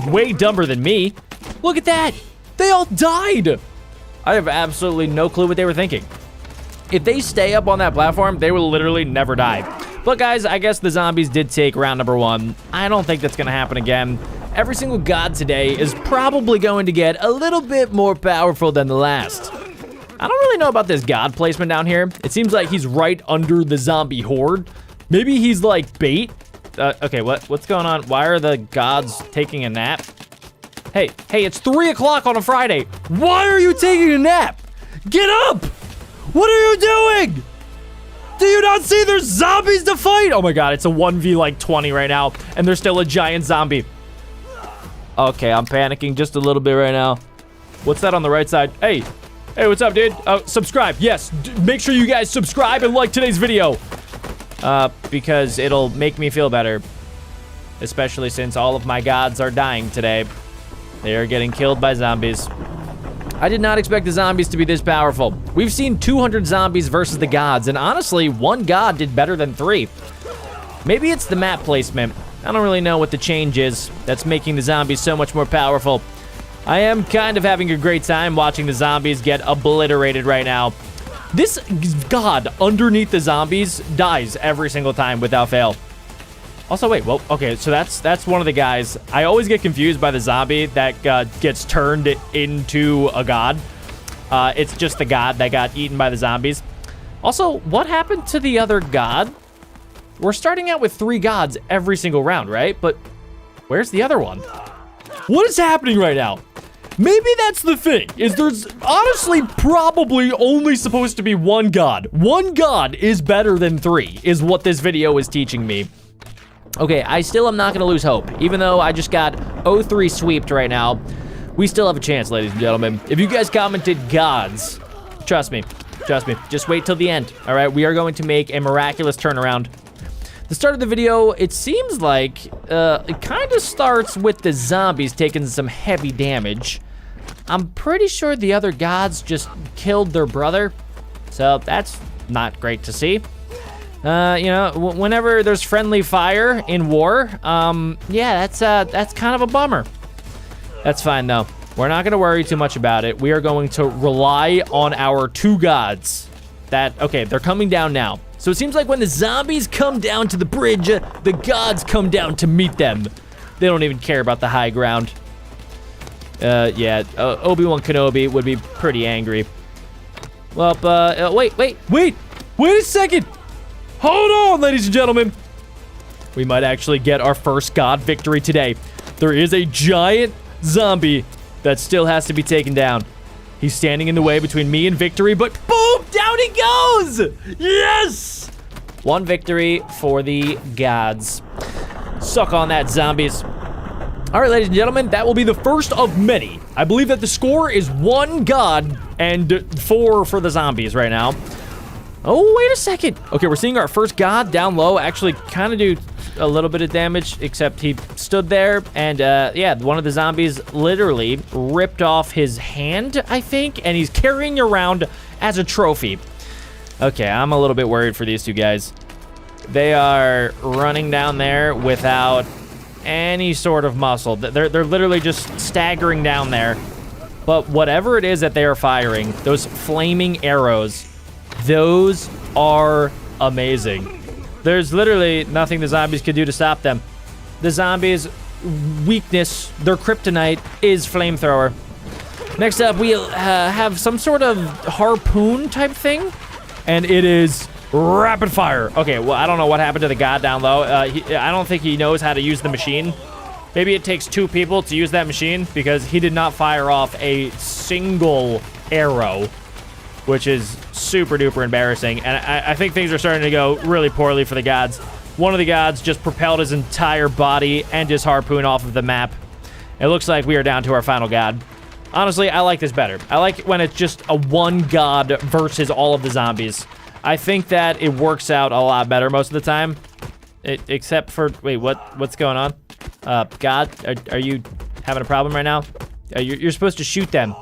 way dumber than me. Look at that. They all died. I have absolutely no clue what they were thinking. If they stay up on that platform, they will literally never die. But guys, I guess the zombies did take round number 1. I don't think that's gonna happen again. Every single god today is probably going to get a little bit more powerful than the last. I don't really know about this god placement down here. It seems like he's right under the zombie horde. Maybe he's like bait. Okay, what's going on? Why are the gods taking a nap? Hey, it's 3 o'clock on a Friday. Why are you taking a nap? Get up! What are you doing? Do you not see there's zombies to fight? Oh my god, it's a 1v like 20 right now, and there's still a giant zombie. Okay, I'm panicking just a little bit right now. What's that on the right side? Hey, what's up, dude? Subscribe. Yes, make sure you guys subscribe and like today's video. Because it'll make me feel better. Especially since all of my gods are dying today. They are getting killed by zombies. I did not expect the zombies to be this powerful. We've seen 200 zombies versus the gods, and honestly, 1 god did better than 3. Maybe it's the map placement. I don't really know what the change is that's making the zombies so much more powerful. I am kind of having a great time watching the zombies get obliterated right now. This god underneath the zombies dies every single time without fail. Also, wait, well, okay, so that's one of the guys. I always get confused by the zombie that gets turned into a god. It's just the god that got eaten by the zombies. Also, what happened to the other god? We're starting out with 3 gods every single round, right? But where's the other one? What is happening right now? Maybe that's the thing, is there's honestly probably only supposed to be 1 god. 1 god is better than 3, is what this video is teaching me. Okay, I still am not gonna lose hope. Even though I just got 0-3 sweeped right now, we still have a chance, ladies and gentlemen. If you guys commented gods, trust me, just wait till the end, all right? We are going to make a miraculous turnaround. The start of the video, it seems like it kind of starts with the zombies taking some heavy damage. I'm pretty sure the other gods just killed their brother, so that's not great to see. You know, whenever there's friendly fire in war, yeah, that's kind of a bummer. That's fine though. We're not gonna worry too much about it. We are going to rely on our 2 gods. Okay, they're coming down now. So it seems like when the zombies come down to the bridge, the gods come down to meet them. They don't even care about the high ground. Yeah, Obi-Wan Kenobi would be pretty angry. Well, wait a second. Hold on, ladies and gentlemen. We might actually get our first god victory today. There is a giant zombie that still has to be taken down. He's standing in the way between me and victory, but boom, down he goes! Yes! 1 victory for the gods. Suck on that, zombies. All right, ladies and gentlemen, that will be the first of many. I believe that the score is 1 god and 4 for the zombies right now. Oh, wait a second. Okay, we're seeing our first god down low actually kind of do a little bit of damage, except he stood there and, yeah, one of the zombies literally ripped off his hand, I think, and he's carrying around as a trophy. Okay, I'm a little bit worried for these 2 guys. They are running down there without any sort of muscle. They're literally just staggering down there. But whatever it is that they are firing, those flaming arrows, those are amazing. There's literally nothing the zombies could do to stop them. The zombies' weakness, their kryptonite, is flamethrower. Next up, we have some sort of harpoon type thing, and it is rapid fire. Okay, well, I don't know what happened to the god down low. I don't think he knows how to use the machine. Maybe it takes 2 people to use that machine, because he did not fire off a single arrow, which is super duper embarrassing. And I think things are starting to go really poorly for the gods. One of the gods just propelled his entire body and his harpoon off of the map. It looks like we are down to our final god. Honestly, I like this better. I like when it's just a 1 god versus all of the zombies. I think that it works out a lot better most of the time. Except for, wait, what's going on? God, are you having a problem right now? You're supposed to shoot them.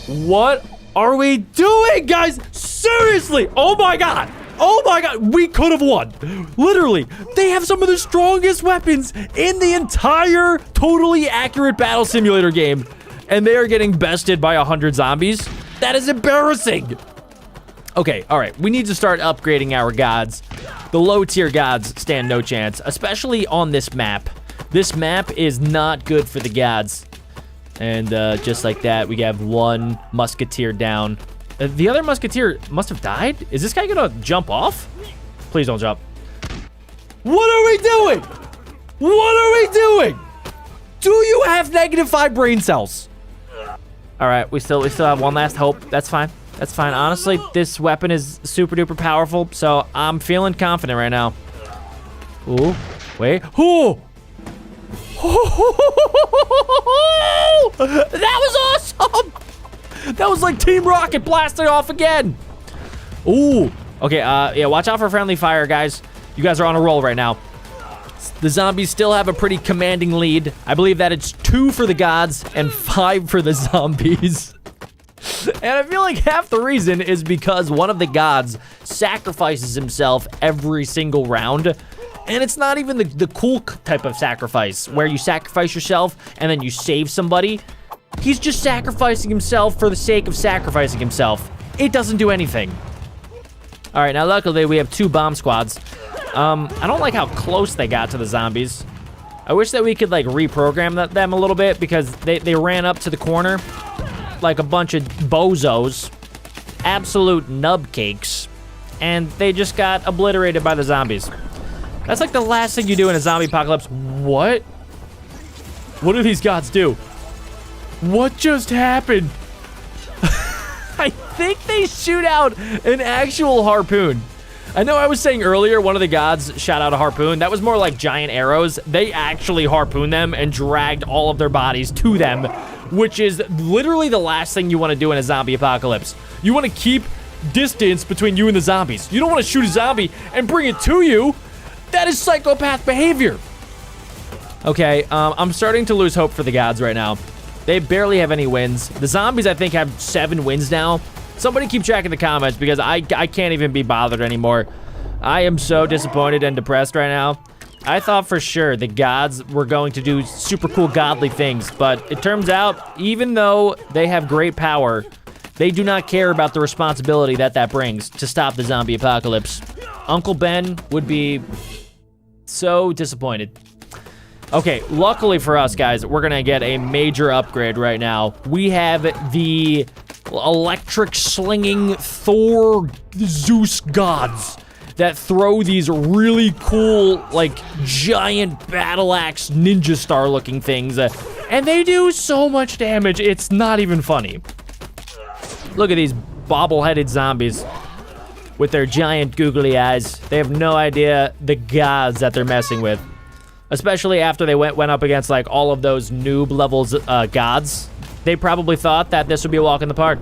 What are we doing, guys? Seriously, oh my God. Oh my God, we could have won. Literally, they have some of the strongest weapons in the entire totally accurate battle simulator game. And they are getting bested by 100 zombies. That is embarrassing. Okay, all right, we need to start upgrading our gods. The low tier gods stand no chance, especially on this map. This map is not good for the gods. And just like that, we have one musketeer down. The other musketeer must have died? Is this guy gonna jump off? Please don't jump. What are we doing? What are we doing? Do you have -5 brain cells? All right, we still have one last hope. That's fine. That's fine. Honestly, this weapon is super duper powerful, so I'm feeling confident right now. Ooh, wait. Ooh. That was awesome. That was like Team Rocket blasting off again. Ooh. Okay, yeah, watch out for friendly fire, guys. You guys are on a roll right now. The zombies still have a pretty commanding lead. I believe that it's 2 for the gods and 5 for the zombies. And I feel like half the reason is because one of the gods sacrifices himself every single round. And it's not even the cool type of sacrifice where you sacrifice yourself and then you save somebody. He's just sacrificing himself for the sake of sacrificing himself. It doesn't do anything. All right, now luckily we have 2 bomb squads. I don't like how close they got to the zombies. I wish that we could like reprogram them a little bit because they ran up to the corner like a bunch of bozos, absolute nub cakes, and they just got obliterated by the zombies. That's like the last thing you do in a zombie apocalypse. What? What do these gods do? What just happened? I think they shoot out an actual harpoon. I know I was saying earlier one of the gods shot out a harpoon. That was more like giant arrows. They actually harpooned them and dragged all of their bodies to them, which is literally the last thing you want to do in a zombie apocalypse. You want to keep distance between you and the zombies. You don't want to shoot a zombie and bring it to you. That is psychopath behavior. Okay, I'm starting to lose hope for the gods right now. They barely have any wins. The zombies, I think, have 7 wins now. Somebody keep track in the comments because I can't even be bothered anymore. I am so disappointed and depressed right now. I thought for sure the gods were going to do super cool godly things, but it turns out, even though they have great power, they do not care about the responsibility that brings to stop the zombie apocalypse. Uncle Ben would be so disappointed. Okay, luckily for us, guys, we're gonna get a major upgrade right now. We have the electric slinging Thor Zeus gods that throw these really cool, like, giant battle axe ninja star looking things. And they do so much damage, it's not even funny. Look at these bobble-headed zombies with their giant googly eyes. They have no idea the gods that they're messing with. Especially after they went up against, like, all of those noob levels gods. They probably thought that this would be a walk in the park.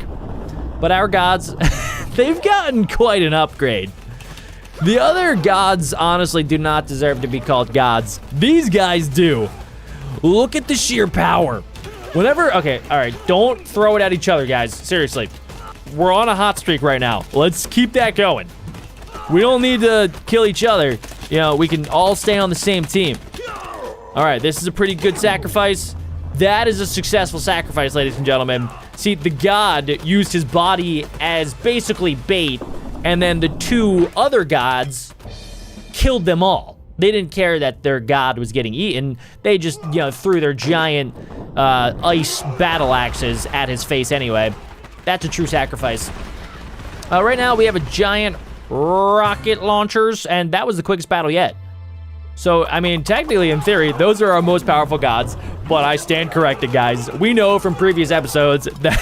But our gods, they've gotten quite an upgrade. The other gods honestly do not deserve to be called gods. These guys do. Look at the sheer power. Whenever, okay, all right, don't throw it at each other, guys. Seriously. We're on a hot streak right now. Let's keep that going. We don't need to kill each other. You know, we can all stay on the same team. All right, this is a pretty good sacrifice. That is a successful sacrifice, ladies and gentlemen. See, the god used his body as basically bait, and then the 2 other gods killed them all. They didn't care that their god was getting eaten. They just, you know, threw their giant ice battle axes at his face anyway. That's a true sacrifice. Right now, we have a giant rocket launchers, and that was the quickest battle yet. So, I mean, technically, in theory, those are our most powerful gods, but I stand corrected, guys. We know from previous episodes that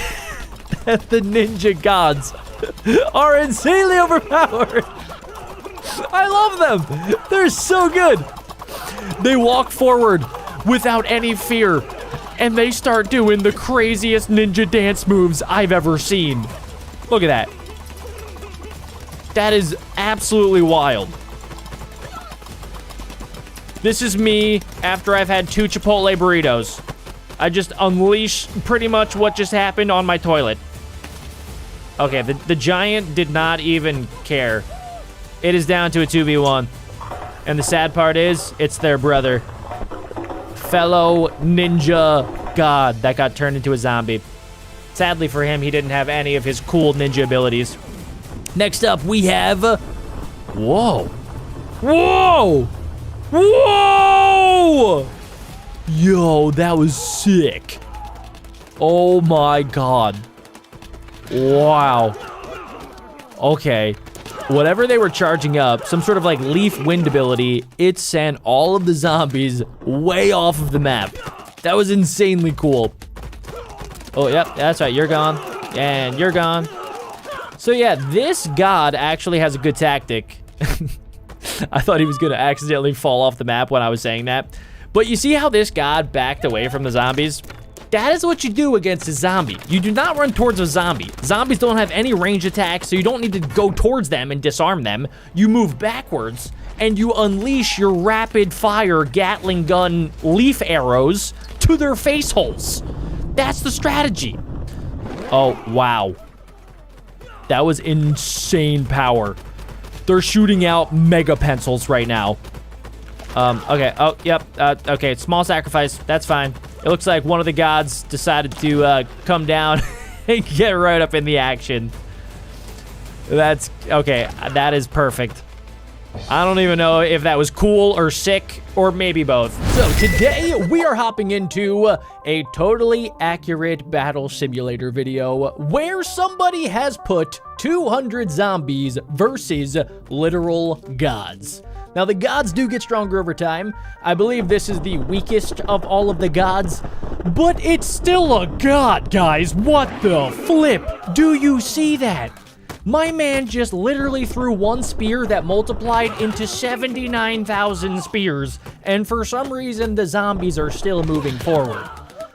the ninja gods are insanely overpowered. I love them. They're so good. They walk forward without any fear, and they start doing the craziest ninja dance moves I've ever seen. Look at that. That is absolutely wild. This is me after I've had 2 Chipotle burritos. I just unleash pretty much what just happened on my toilet. Okay, the giant did not even care. It is down to a 2v1. And the sad part is, it's their brother. Fellow ninja god that got turned into a zombie. Sadly for him, he didn't have any of his cool ninja abilities. Next up, we have... Whoa. Whoa! Whoa! Yo, that was sick. Oh my god. Wow. Okay. Whatever they were charging up, some sort of like leaf wind ability, it sent all of the zombies way off of the map. That was insanely cool. Oh, yep, that's right. You're gone. And you're gone. So yeah, this god actually has a good tactic. I thought he was going to accidentally fall off the map when I was saying that. But you see how this god backed away from the zombies? That is what you do against a zombie. You do not run towards a zombie. Zombies don't have any range attacks, so you don't need to go towards them and disarm them. You move backwards, and you unleash your rapid-fire Gatling gun leaf arrows to their face holes. That's the strategy. Oh, wow. That was insane power. They're shooting out mega pencils right now. Okay. Oh, yep. Okay, small sacrifice. That's fine. It looks like one of the gods decided to come down and get right up in the action. That's... Okay, that is perfect. I don't even know if that was cool or sick or maybe both. So today we are hopping into a totally accurate battle simulator video where somebody has put 200 zombies versus literal gods. Now the gods do get stronger over time. I believe this is the weakest of all of the gods, but it's still a god, guys. What the flip? Do you see that? My man just literally threw one spear that multiplied into 79,000 spears, and for some reason, the zombies are still moving forward.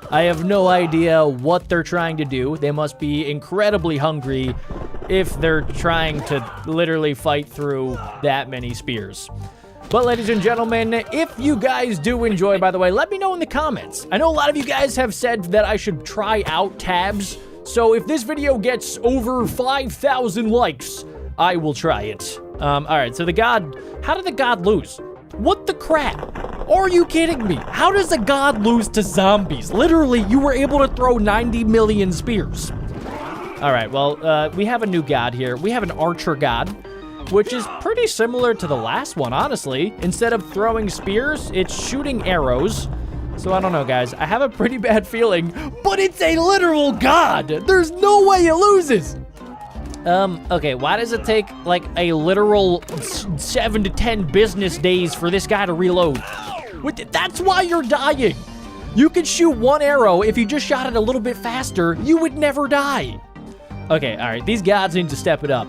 I have no idea what they're trying to do. They must be incredibly hungry if they're trying to literally fight through that many spears. But ladies and gentlemen, if you guys do enjoy, by the way, let me know in the comments. I know a lot of you guys have said that I should try out tabs. So if this video gets over 5,000 likes, I will try it. All right, so the god, how did the god lose? What the crap? Are you kidding me? How does a god lose to zombies? Literally, you were able to throw 90 million spears. All right, well, we have a new god here. We have an archer god, which is pretty similar to the last one, honestly. Instead of throwing spears, it's shooting arrows. So I don't know, guys. I have a pretty bad feeling, but it's a literal god. There's no way it loses. Okay, why does it take, like, a literal 7 to 10 business days for this guy to reload? That's why you're dying. You could shoot one arrow. If you just shot it a little bit faster, you would never die. Okay, all right. These gods need to step it up.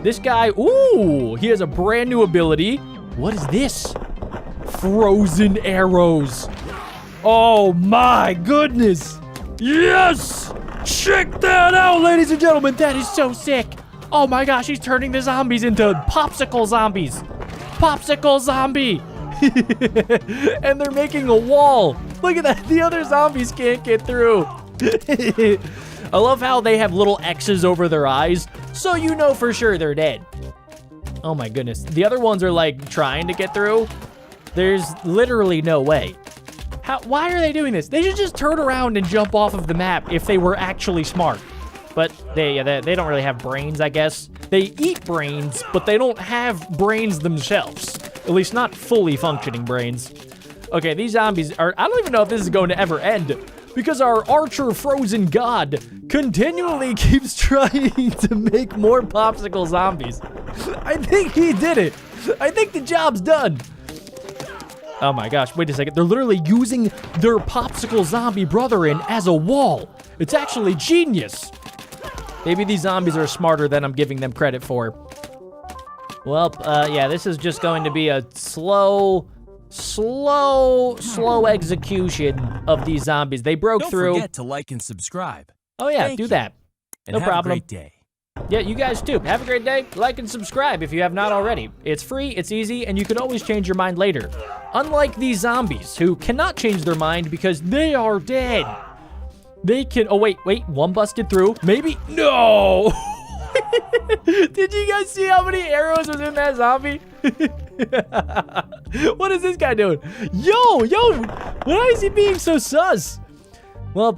This guy, ooh, he has a brand new ability. What is this? Frozen arrows. Oh my goodness! Yes! Check that out, ladies and gentlemen. That is so sick. Oh my gosh, he's turning the zombies into popsicle zombies. Popsicle zombie. And they're making a wall. Look at that. The other zombies can't get through. I love how they have little X's over their eyes, so you know for sure they're dead. Oh my goodness. The other ones are like trying to get through. There's literally no way. Why are they doing this? They should just turn around and jump off of the map if they were actually smart. But they don't really have brains, I guess. They eat brains, but they don't have brains themselves. At least not fully functioning brains. Okay, these zombies are... I don't even know if this is going to ever end, because our archer frozen god continually keeps trying to make more popsicle zombies. I think he did it. I think the job's done. Oh my gosh, wait a second. They're literally using their popsicle zombie brother in as a wall. It's actually genius. Maybe these zombies are smarter than I'm giving them credit for. Well, yeah, this is just going to be a slow execution of these zombies. They broke through. Don't forget to like and subscribe. Oh yeah, Thank do you. that. And No have problem. a great day. Yeah, you guys too. Have a great day. Like and subscribe if you have not already. It's free, it's easy, and you can always change your mind later. Unlike these zombies who cannot change their mind because they are dead. They can, oh wait, one busted through. Maybe, no! Did you guys see how many arrows was in that zombie? What is this guy doing? Yo, why is he being so sus? Well,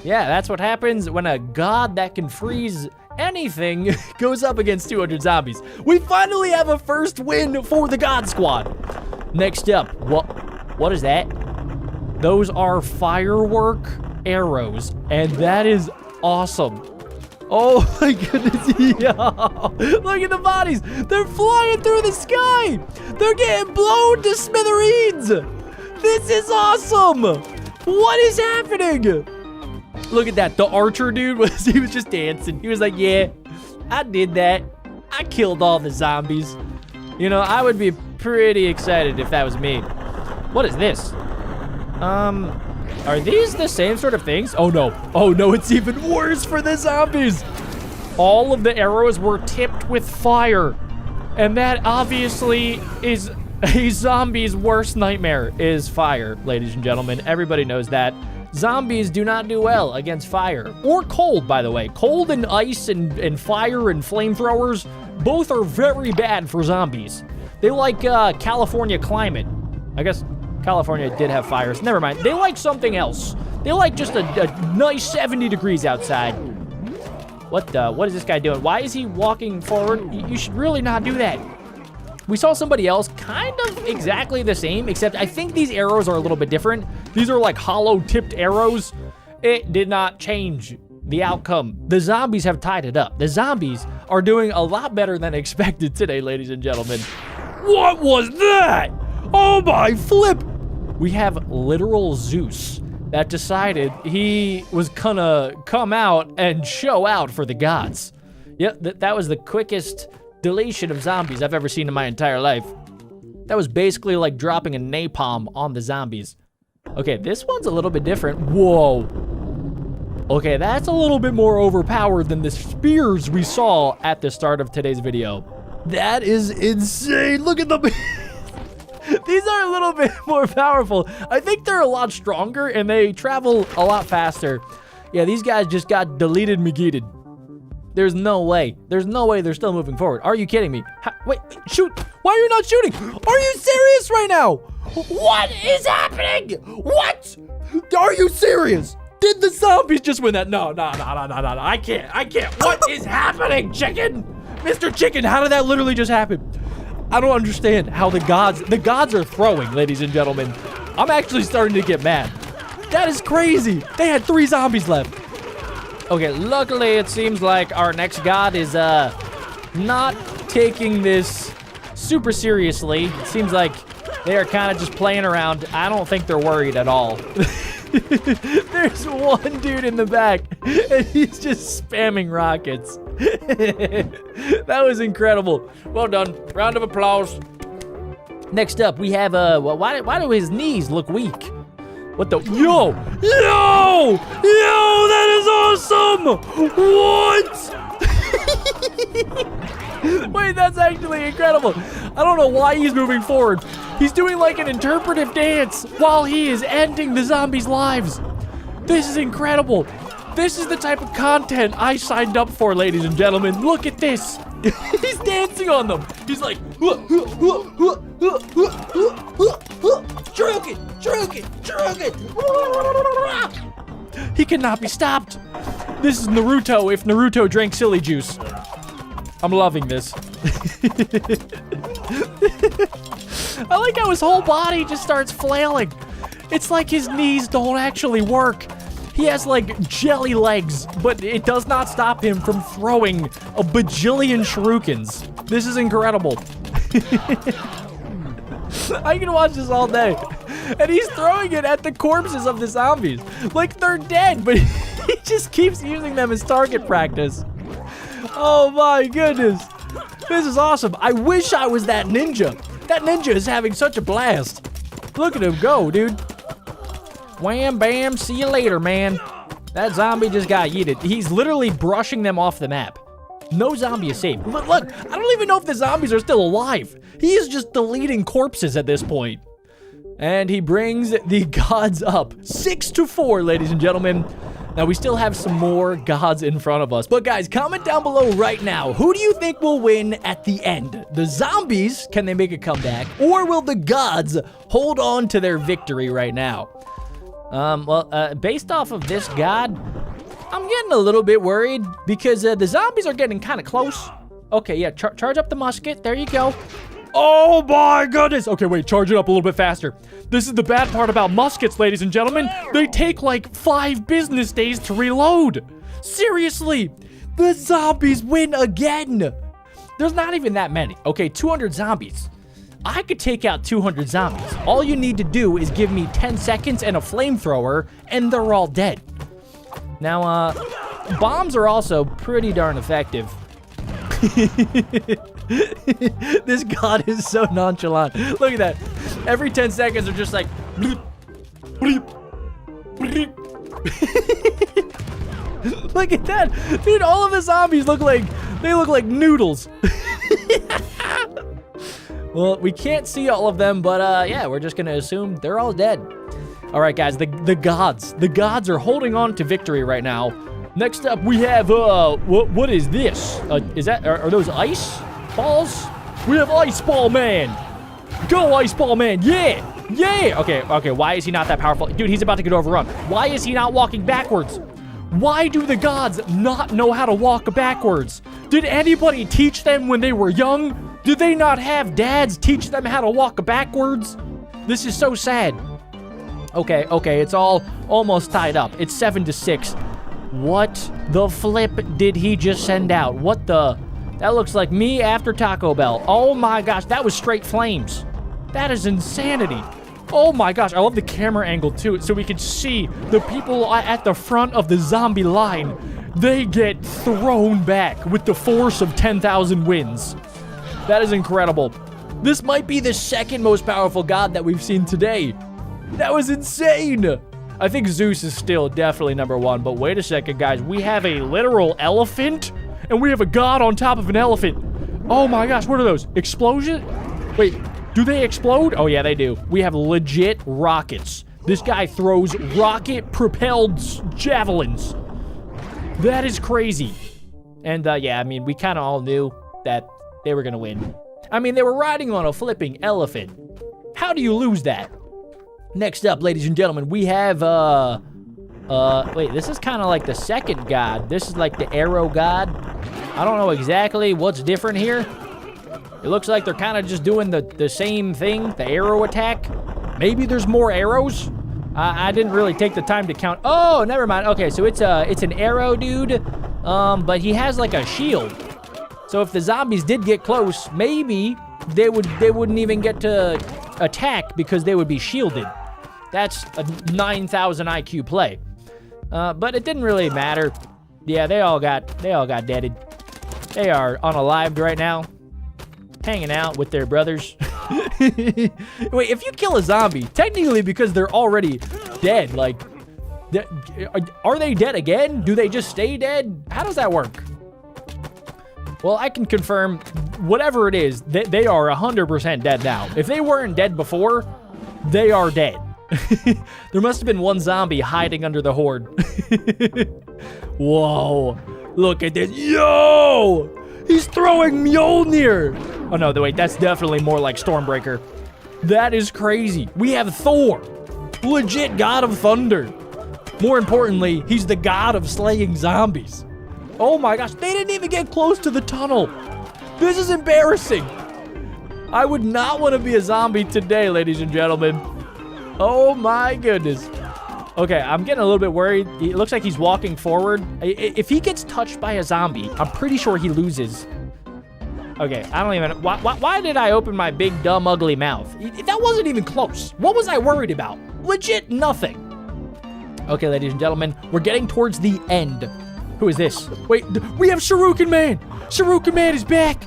yeah, that's what happens when a god that can freeze anything goes up against 200 zombies. We finally have a first win for the God Squad. Next up, what is that? Those are firework arrows, and that is awesome. Oh my goodness, yo. Look at the bodies. They're flying through the sky. They're getting blown to smithereens. This is awesome. What is happening? Look at that. The archer dude he was just dancing. He was like, yeah, I did that. I killed all the zombies. You know, I would be pretty excited if that was me. What is this? Are these the same sort of things? Oh no, it's even worse for the zombies. All of the arrows were tipped with fire. And that obviously is a zombie's worst nightmare, is fire, ladies and gentlemen. Everybody knows that. Zombies do not do well against fire. Or cold, by the way. Cold and ice and fire and flamethrowers, both are very bad for zombies. They like California climate. I guess California did have fires. Never mind. They like something else. They like just a nice 70 degrees outside. What is this guy doing? Why is he walking forward? You should really not do that. We saw somebody else kind of exactly the same, except I think these arrows are a little bit different. These are like hollow tipped arrows. It did not change the outcome. The zombies have tied it up. The zombies are doing a lot better than expected today, ladies and gentlemen. What was that? Oh my flip. We have literal Zeus that decided he was gonna come out and show out for the gods. Yep, that was the quickest deletion of zombies I've ever seen in my entire life. That was basically like dropping a napalm on the zombies. Okay, this one's a little bit different. Whoa. Okay, that's a little bit more overpowered than the spears we saw at the start of today's video. That is insane. Look at them. These are a little bit more powerful. I think they're a lot stronger and they travel a lot faster. Yeah, these guys just got deleted McGeated. There's no way. There's no way they're still moving forward. Are you kidding me? Wait, shoot. Why are you not shooting? Are you serious right now? What is happening? What? Are you serious? Did the zombies just win that? No. I can't. What is happening, chicken? Mr. Chicken, how did that literally just happen? I don't understand how the gods are throwing, ladies and gentlemen. I'm actually starting to get mad. That is crazy. They had 3 zombies left. Okay, luckily it seems like our next god is not taking this super seriously. It seems like they are kind of just playing around. I don't think they're worried at all. There's one dude in the back and he's just spamming rockets. That was incredible. Well done. Round of applause. Next up, we have why do his knees look weak? What the? Yo, that is awesome! What? Wait, that's actually incredible. I don't know why he's moving forward. He's doing like an interpretive dance while he is ending the zombies' lives. This is incredible. This is the type of content I signed up for, ladies and gentlemen. Look at this. He's dancing on them. He's like, Shuriken. He cannot be stopped. This is Naruto if Naruto drank silly juice. I'm loving this. I like how his whole body just starts flailing. It's like his knees don't actually work. He has like jelly legs, but it does not stop him from throwing a bajillion shurikens. This is incredible. I can watch this all day. And he's throwing it at the corpses of the zombies. Like they're dead, but he just keeps using them as target practice. Oh my goodness. This is awesome. I wish I was that ninja. That ninja is having such a blast. Look at him go, dude. Wham, bam, see you later, man. That zombie just got yeeted. He's literally brushing them off the map. No zombie is safe. Look, I don't even know if the zombies are still alive. He is just deleting corpses at this point. And he brings the gods up. 6-4, ladies and gentlemen. Now, we still have some more gods in front of us. But guys, comment down below right now. Who do you think will win at the end? The zombies, can they make a comeback? Or will the gods hold on to their victory right now? Based off of this god, I'm getting a little bit worried because the zombies are getting kind of close. Okay, yeah, charge up the musket. There you go. Oh my goodness. Okay, wait, charge it up a little bit faster. This is the bad part about muskets, ladies and gentlemen. They take like 5 business days to reload. Seriously, the zombies win again. There's not even that many. Okay, 200 zombies. I could take out 200 zombies. All you need to do is give me 10 seconds and a flamethrower, and they're all dead. Now, bombs are also pretty darn effective. This god is so nonchalant. Look at that. Every 10 seconds, they're just like... Look at that. Dude, all of the zombies look like... They look like noodles. Well, we can't see all of them, but yeah, we're just gonna assume they're all dead. All right, guys, the gods. The gods are holding on to victory right now. Next up, we have, what is this? Are those ice balls? We have Ice Ball Man. Go, Ice Ball Man. Yeah. Yeah. Okay. Why is he not that powerful? Dude, he's about to get overrun. Why is he not walking backwards? Why do the gods not know how to walk backwards? Did anybody teach them when they were young? Did they not have dads teach them how to walk backwards? This is so sad. Okay, it's all almost tied up. It's 7-6. What the flip did he just send out? What the... That looks like me after Taco Bell. Oh my gosh, that was straight flames. That is insanity. Oh my gosh, I love the camera angle too, so we can see the people at the front of the zombie line. They get thrown back with the force of 10,000 winds. That is incredible. This might be the second most powerful god that we've seen today. That was insane. I think Zeus is still definitely number 1, but wait a second, guys. We have a literal elephant, and we have a god on top of an elephant. Oh my gosh, what are those? Explosion? Wait, do they explode? Oh yeah, they do. We have legit rockets. This guy throws rocket-propelled javelins. That is crazy. And yeah, I mean, we kind of all knew that they were gonna win. I mean, they were riding on a flipping elephant. How do you lose that? Next up, ladies and gentlemen, we have, wait, this is kind of like the second god. This is like the arrow god. I don't know exactly what's different here. It looks like they're kind of just doing the same thing, the arrow attack. Maybe there's more arrows. I didn't really take the time to count. Oh, never mind. Okay, so it's an arrow dude, but he has like a shield. So if the zombies did get close, maybe they wouldn't even get to attack because they would be shielded. That's a 9,000 IQ play. But it didn't really matter. Yeah, they all got deaded. They are unalived right now, hanging out with their brothers. Wait, if you kill a zombie, technically because they're already dead, like, are they dead again? Do they just stay dead? How does that work? Well, I can confirm, whatever it is, they are 100% dead now. If they weren't dead before, they are dead. There must have been one zombie hiding under the horde. Whoa, look at this. Yo, he's throwing Mjolnir. Oh no, wait, that's definitely more like Stormbreaker. That is crazy. We have Thor, legit god of thunder. More importantly, he's the god of slaying zombies. Oh my gosh, they didn't even get close to the tunnel. This is embarrassing. I would not want to be a zombie today, ladies and gentlemen. Oh my goodness. Okay, I'm getting a little bit worried. It looks like he's walking forward. If he gets touched by a zombie, I'm pretty sure he loses. Okay, I don't even... Why did I open my big, dumb, ugly mouth? That wasn't even close. What was I worried about? Legit nothing. Okay, ladies and gentlemen, we're getting towards the end. Who is this? Wait, we have Shuriken Man. Shuriken Man is back.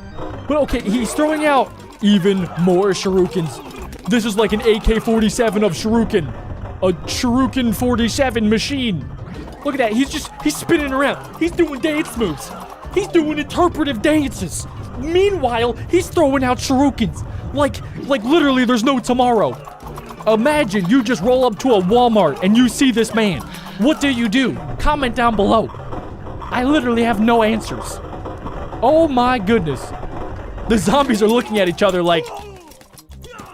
But okay, he's throwing out even more shurikens. This is like an AK-47 of shuriken. A shuriken 47 machine. Look at that. He's spinning around. He's doing dance moves. He's doing interpretive dances. Meanwhile, he's throwing out shurikens. Like literally there's no tomorrow. Imagine you just roll up to a Walmart and you see this man. What do? Comment down below. I literally have no answers. Oh my goodness. The zombies are looking at each other like,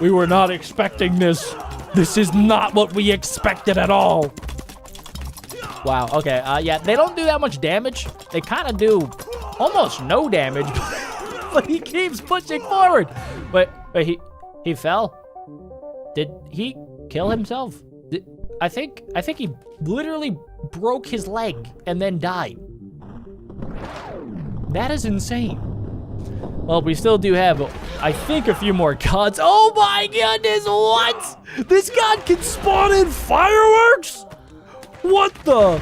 we were not expecting this. This is not what we expected at all. Wow, okay, yeah, they don't do that much damage. They kind of do almost no damage, but he keeps pushing forward. Wait, he fell? Did he kill himself? I think he literally broke his leg and then died. That is insane. Well, we still do have, I think, a few more gods. Oh my goodness, what? This god can spawn in fireworks? What the?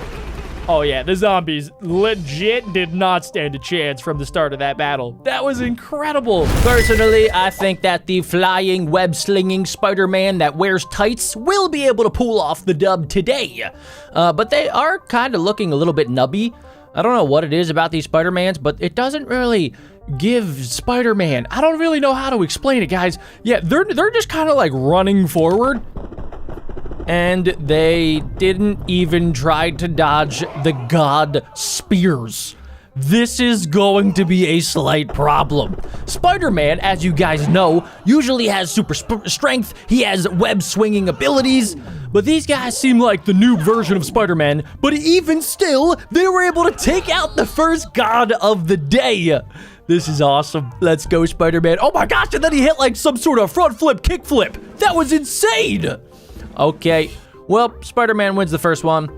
Oh yeah, the zombies legit did not stand a chance from the start of that battle. That was incredible. Personally, I think that the flying, web-slinging Spider-Man that wears tights will be able to pull off the dub today. But they are kind of looking a little bit nubby. I don't know what it is about these Spider-Mans, but it doesn't really give Spider-Man. I don't really know how to explain it, guys. Yeah, they're just kind of like running forward. And they didn't even try to dodge the god spears. This is going to be a slight problem. Spider-Man, as you guys know, usually has super strength. He has web-swinging abilities. But these guys seem like the noob version of Spider-Man. But even still, they were able to take out the first god of the day. This is awesome. Let's go, Spider-Man. Oh my gosh, and then he hit like some sort of front flip, kick flip. That was insane. Okay, well, Spider-Man wins the first one.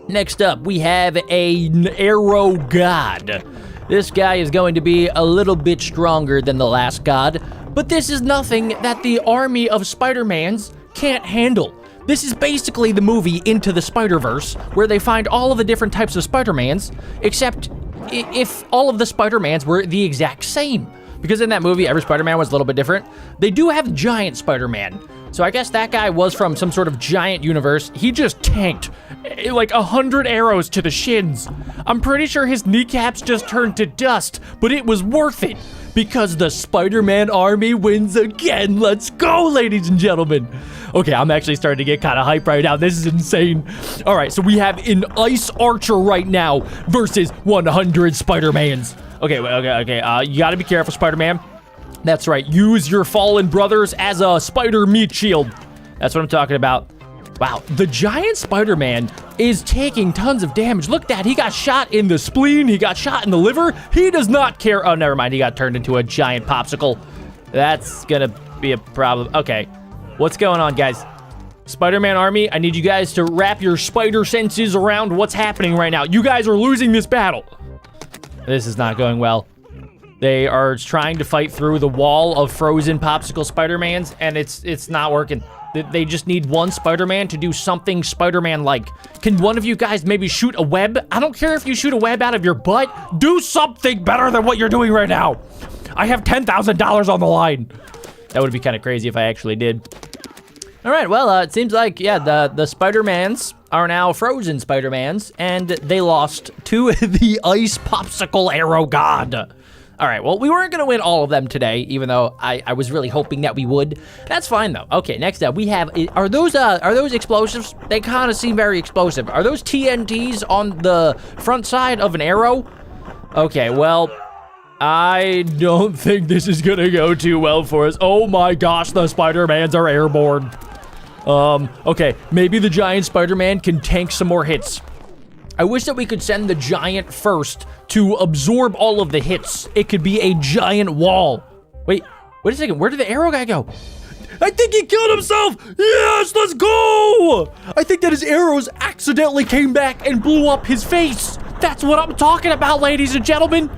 Next up, we have an arrow god. This guy is going to be a little bit stronger than the last god, but this is nothing that the army of Spider-Mans can't handle. This is basically the movie Into the Spider-Verse, where they find all of the different types of Spider-Mans, except if all of the Spider-Mans were the exact same. Because in that movie, every Spider-Man was a little bit different. They do have giant Spider-Man. So I guess that guy was from some sort of giant universe. He just tanked like 100 arrows to the shins. I'm pretty sure his kneecaps just turned to dust, but it was worth it because the Spider-Man army wins again. Let's go, ladies and gentlemen. Okay, I'm actually starting to get kind of hyped right now. This is insane. All right, so we have an ice archer right now versus 100 Spider-Mans. Okay, you gotta be careful, Spider-Man. That's right, use your fallen brothers as a spider meat shield. That's what I'm talking about. Wow, the giant Spider-Man is taking tons of damage. Look at that, he got shot in the spleen, he got shot in the liver. He does not care. Oh, never mind, he got turned into a giant popsicle. That's gonna be a problem. Okay, what's going on, guys? Spider-Man army, I need you guys to wrap your spider senses around what's happening right now. You guys are losing this battle. This is not going well. They are trying to fight through the wall of frozen popsicle Spider-Mans, and it's not working. They just need one Spider-Man to do something Spider-Man-like. Can one of you guys maybe shoot a web? I don't care if you shoot a web out of your butt. Do something better than what you're doing right now. I have $10,000 on the line. That would be kind of crazy if I actually did. All right, well, it seems like, yeah, the Spider-Mans are now frozen Spider-Mans, and they lost to the ice popsicle arrow god. All right, well, we weren't gonna win all of them today, even though I was really hoping that we would. That's fine, though. Okay, next up, we have, are those explosives? They kind of seem very explosive. Are those TNTs on the front side of an arrow? Okay, well, I don't think this is gonna go too well for us. Oh my gosh, the Spider-Mans are airborne. Okay, maybe the giant Spider-Man can tank some more hits. I wish that we could send the giant first to absorb all of the hits. It could be a giant wall. Wait a second, where did the arrow guy go? I think he killed himself! Yes, let's go! I think that his arrows accidentally came back and blew up his face. That's what I'm talking about, ladies and gentlemen.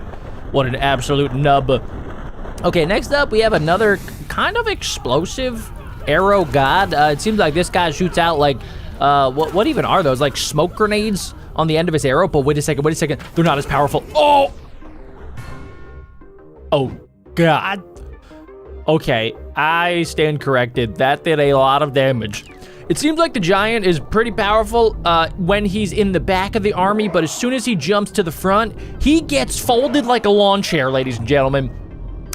What an absolute nub. Okay, next up, we have another kind of explosive arrow god. It seems like this guy shoots out like, what even are those? Like smoke grenades on the end of his arrow? But wait a second, they're not as powerful. Oh God. Okay, I stand corrected. That did a lot of damage. It seems like the giant is pretty powerful when he's in the back of the army, but as soon as he jumps to the front, he gets folded like a lawn chair, ladies and gentlemen.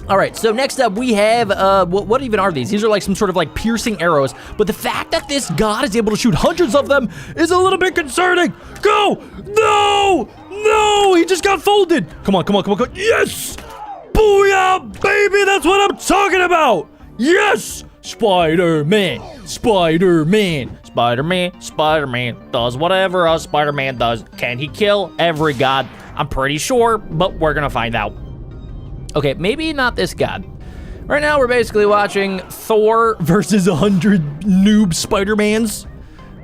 All right, so next up we have, what even are these? These are like some sort of like piercing arrows, but the fact that this god is able to shoot hundreds of them is a little bit concerning. Go! No! No! He just got folded. Come on, come on, come on, come on. Yes! Booyah, baby! That's what I'm talking about! Yes! Spider-Man, Spider-Man, Spider-Man, Spider-Man does whatever a Spider-Man does. Can he kill every god? I'm pretty sure, but we're gonna find out. Okay, maybe not this god. Right now, we're basically watching Thor versus 100 noob Spider-Mans.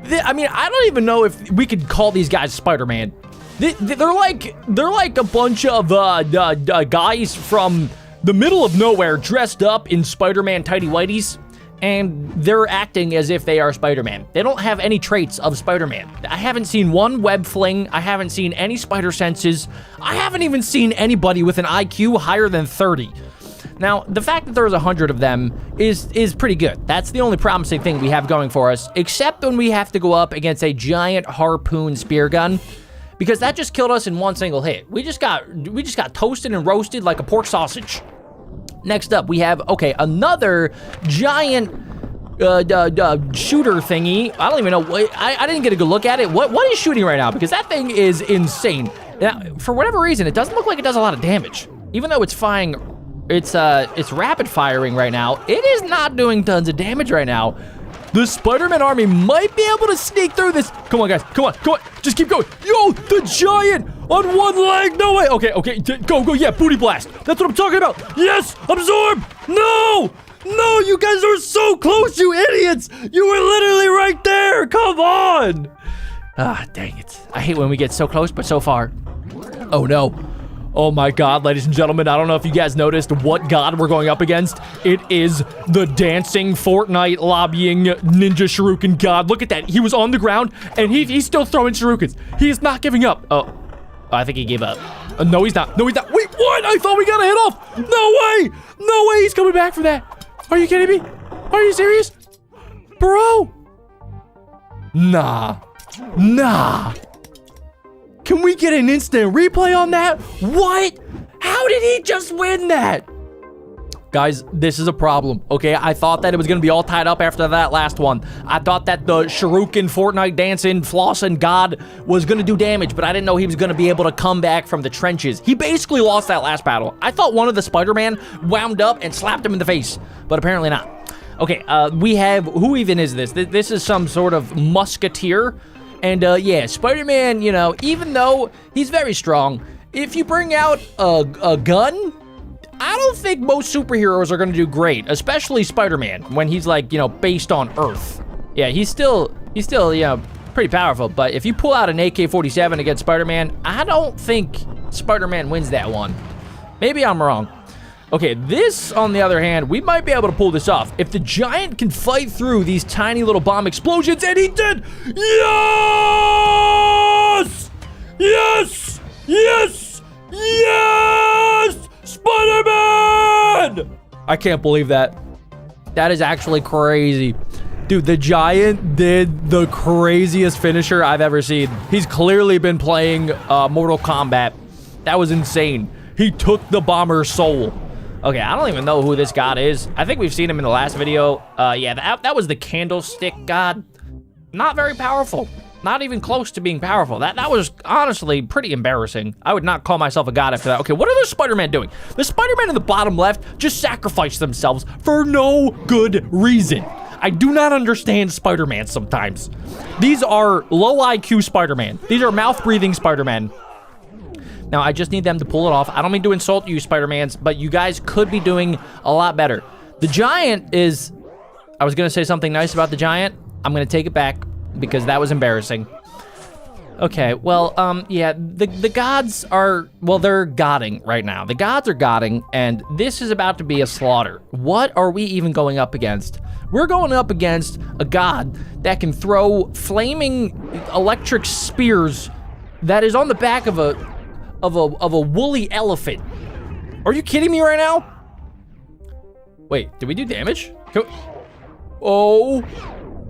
I mean, I don't even know if we could call these guys Spider-Man. They're like a bunch of guys from the middle of nowhere dressed up in Spider-Man tighty-whities, and they're acting as if they are Spider-Man. They don't have any traits of Spider-Man. I haven't seen one web fling. I haven't seen any spider senses. I haven't even seen anybody with an IQ higher than 30. Now, the fact that there's 100 of them is pretty good. That's the only promising thing we have going for us, except when we have to go up against a giant harpoon spear gun, because that just killed us in one single hit. We just got toasted and roasted like a pork sausage. Next up, we have, okay, another giant shooter thingy. I don't even know. I didn't get a good look at it. What is shooting right now? Because that thing is insane. Now, for whatever reason, it doesn't look like it does a lot of damage. Even though it's firing, it's rapid firing right now. It is not doing tons of damage right now. The Spider-Man army might be able to sneak through this. Come on, guys. Come on, come on. Just keep going. Yo, the giant on one leg. No way. Okay, okay. Go. Yeah, booty blast. That's what I'm talking about. Yes, absorb. No. No, you guys are so close, you idiots. You were literally right there. Come on. Ah, dang it. I hate when we get so close, but so far. Oh, no. Oh my god, ladies and gentlemen, I don't know if you guys noticed what god we're going up against. It is the dancing, Fortnite lobbying ninja shuriken god. Look at that. He was on the ground and he's still throwing shurikens. He is not giving up. Oh, I think he gave up. No, he's not. No, he's not. Wait, what? I thought we got a hit off. No way. No way he's coming back for that. Are you kidding me? Are you serious? Bro. Nah. Can we get an instant replay on that? What? How did he just win that? Guys, this is a problem, okay? I thought that it was gonna be all tied up after that last one. I thought that the shuriken, Fortnite dancing, flossing god was gonna do damage, but I didn't know he was gonna be able to come back from the trenches. He basically lost that last battle. I thought one of the Spider-Man wound up and slapped him in the face, but apparently not. Okay, we have, who even is this? This is some sort of musketeer. And yeah, Spider-Man, you know, even though he's very strong, if you bring out a gun, I don't think most superheroes are gonna do great, especially Spider-Man, when he's like, you know, based on Earth. Yeah, he's still, you know, pretty powerful, but if you pull out an AK-47 against Spider-Man, I don't think Spider-Man wins that one. Maybe I'm wrong. Okay, this, on the other hand, we might be able to pull this off. If the giant can fight through these tiny little bomb explosions, and he did! Yes! Yes! Yes! Yes! Spider-Man! I can't believe that. That is actually crazy. Dude, the giant did the craziest finisher I've ever seen. He's clearly been playing Mortal Kombat. That was insane. He took the bomber's soul. Okay, I don't even know who this god is. I think we've seen him in the last video. Yeah, that was the candlestick god. Not very powerful. Not even close to being powerful. That was honestly pretty embarrassing. I would not call myself a god after that. Okay, what are the Spider-Man doing? The Spider-Man in the bottom left just sacrificed themselves for no good reason. I do not understand Spider-Man sometimes. These are low IQ Spider-Man. These are mouth-breathing Spider-Man. Now, I just need them to pull it off. I don't mean to insult you, Spider-Mans, but you guys could be doing a lot better. The giant is... I was going to say something nice about the giant. I'm going to take it back because that was embarrassing. Okay, well, yeah, the gods are... Well, they're godding right now. The gods are godding, and this is about to be a slaughter. What are we even going up against? We're going up against a god that can throw flaming electric spears that is on the back of a woolly elephant. Are you kidding me right now? Wait, did we do damage? Oh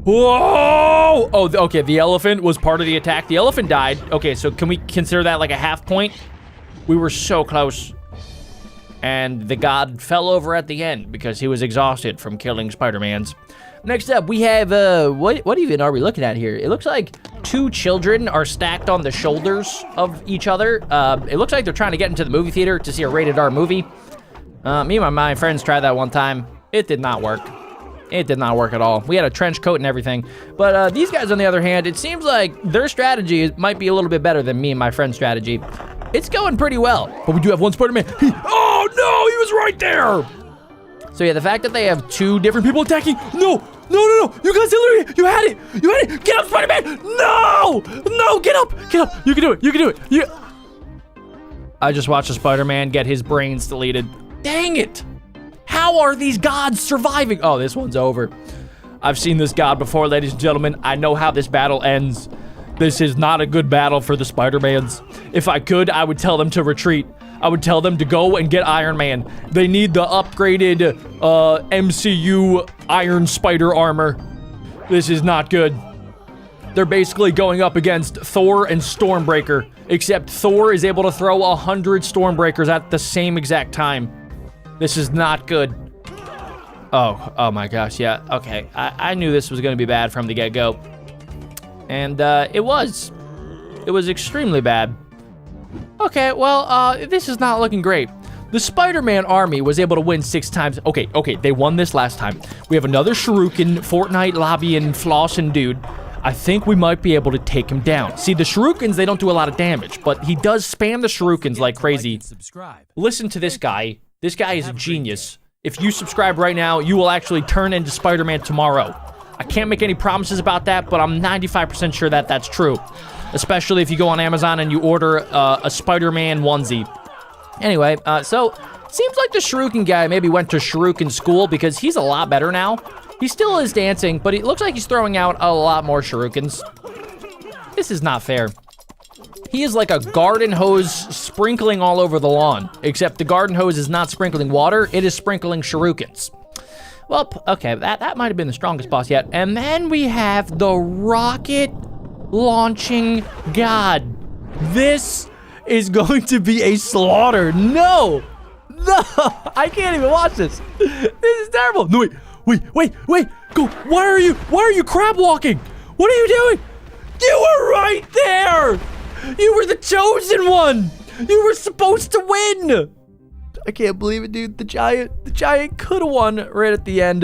Whoa! Oh, okay, the elephant was part of the attack. The elephant died. Okay, so can we consider that like a half point? We were so close. And the god fell over at the end because he was exhausted from killing Spider-Mans. Next up, we have, what even are we looking at here? It looks like 2 children are stacked on the shoulders of each other. It looks like they're trying to get into the movie theater to see a rated R movie. Me and my friends tried that one time. It did not work. It did not work at all. We had a trench coat and everything. But these guys, on the other hand, it seems like their strategy might be a little bit better than me and my friend's strategy. It's going pretty well. But we do have one Spider-Man. Oh, no, he was right there. So, yeah, the fact that they have 2 different people attacking. No. You guys literally, you had it. Get up, Spider-Man. No, get up. You can do it. I just watched a Spider-Man get his brains deleted. Dang it. How are these gods surviving? Oh, this one's over. I've seen this god before, ladies and gentlemen. I know how this battle ends. This is not a good battle for the Spider-Mans. If I could, I would tell them to retreat. I would tell them to go and get Iron Man. They need the upgraded MCU Iron Spider armor. This is not good. They're basically going up against Thor and Stormbreaker, except Thor is able to throw 100 Stormbreakers at the same exact time. This is not good. Oh my gosh, yeah, okay. I knew this was gonna be bad from the get-go. And it was. It was extremely bad. Okay, well, this is not looking great. The Spider-Man army was able to win 6 times. Okay, they won this last time. We have another shuriken, Fortnite lobbying, flossing dude. I think we might be able to take him down. See, the shurikens, they don't do a lot of damage, but he does spam the shurikens like crazy. Listen to this guy. This guy is a genius. If you subscribe right now, you will actually turn into Spider-Man tomorrow. I can't make any promises about that, but I'm 95% sure that that's true. Especially if you go on Amazon and you order a Spider-Man onesie. Anyway, so seems like the shuriken guy maybe went to shuriken school because he's a lot better now. He still is dancing, but it looks like he's throwing out a lot more shurikens. This is not fair. He is like a garden hose sprinkling all over the lawn, except the garden hose is not sprinkling water, it is sprinkling shurikens. Well, okay, that might have been the strongest boss yet. And then we have the rocket launching god. This is going to be a slaughter. No, I can't even watch this. This is terrible. No, wait, go. Why are you crab walking? What are you doing? You were right there. You were the chosen one. You were supposed to win. I can't believe it, dude. The giant could have won right at the end.